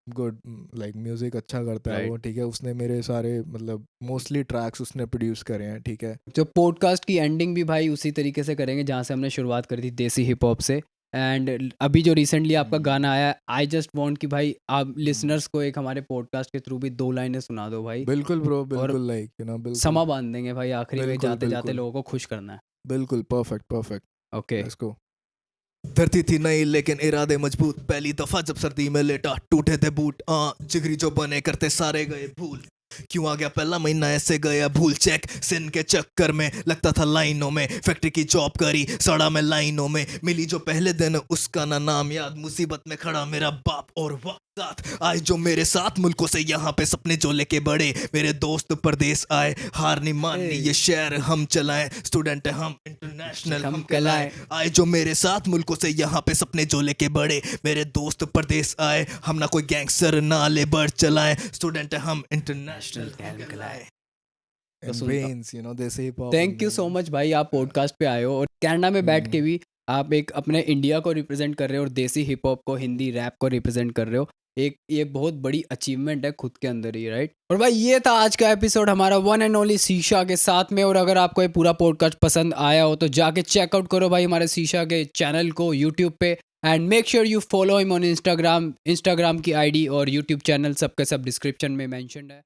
C: good, like music अच्छा करता है वो,
B: राइट।
C: ठीक है। उसने मेरे सारे मतलब मोस्टली ट्रैक्स उसने प्रोड्यूस करे हैं, ठीक है।
B: जो पॉडकास्ट की एंडिंग भी भाई उसी तरीके से करेंगे जहाँ से हमने शुरुआत करी थी, देसी हिप हॉप से। एंड अभी जो रिसेंटली आपका गाना आया, आई जस्ट वांट कि भाई आप लिसनर्स को एक हमारे पॉडकास्ट के थ्रू भी 2 लाइनें सुना दो भाई,
C: बिल्कुल ब्रो,
B: और
C: बिल्कुल, लाइक बिल्कुल
B: समा बांध देंगे भाई आखिरी में,
C: बिल्कुल
B: जाते जाते
C: बिल्कुल
B: लोगों को खुश करना है।
C: बिल्कुल, परफेक्ट,
B: ओके।
C: Let's go.
A: धरती थी नई लेकिन इरादे मजबूत, पहली दफा जब सर्दी में लेटा टूटे थे बूट। जिगरी जो बने करते सारे गए भूल, क्यों आ गया पहला महीना ऐसे गया भूल। चेक सिन के चक्कर में लगता था लाइनों में, फैक्ट्री की जॉब करी सड़ा में लाइनों में, मिली जो पहले दिन उसका ना नाम याद, मुसीबत में खड़ा मेरा बाप और वक्त आए जो मेरे साथ मुल्कों से यहाँ पे सपने जो लेके बड़े, मेरे दोस्त परदेश आए हार नहीं माननी ये शहर हम चलाएं, स्टूडेंट है हम इंटरनेशनल हम कहलाएं। आए जो मेरे साथ मुल्कों से यहाँ पे सपने जो लेके बड़े, मेरे दोस्त परदेश आए हम ना कोई गैंगस्टर ना लेबर चलाएं, स्टूडेंट है हम इंटरनेशनल हम कहलाएं।
B: तो
C: And
B: सुनता हूँ।
C: veins, you know, they say hip hop
B: thank you so much भाई, आप पॉडकास्ट पे आए हो और कनाडा में बैठ के भी आप एक अपने इंडिया को रिप्रेजेंट कर रहे हो और देसी हिप हॉप को, हिंदी रैप को रिप्रेजेंट कर रहे हो। एक ये बहुत बड़ी अचीवमेंट है खुद के अंदर ही, राइट। और भाई ये था आज का एपिसोड हमारा वन एंड ओनली शीशा के साथ में। और अगर आपको ये पूरा पॉडकास्ट पसंद आया हो तो जाके चेकआउट करो भाई हमारे शीशा के चैनल को यूट्यूब पे, and make sure you follow him on Instagram की ID और यूट्यूब चैनल सबके सब डिस्क्रिप्शन में मेंशन्ड है।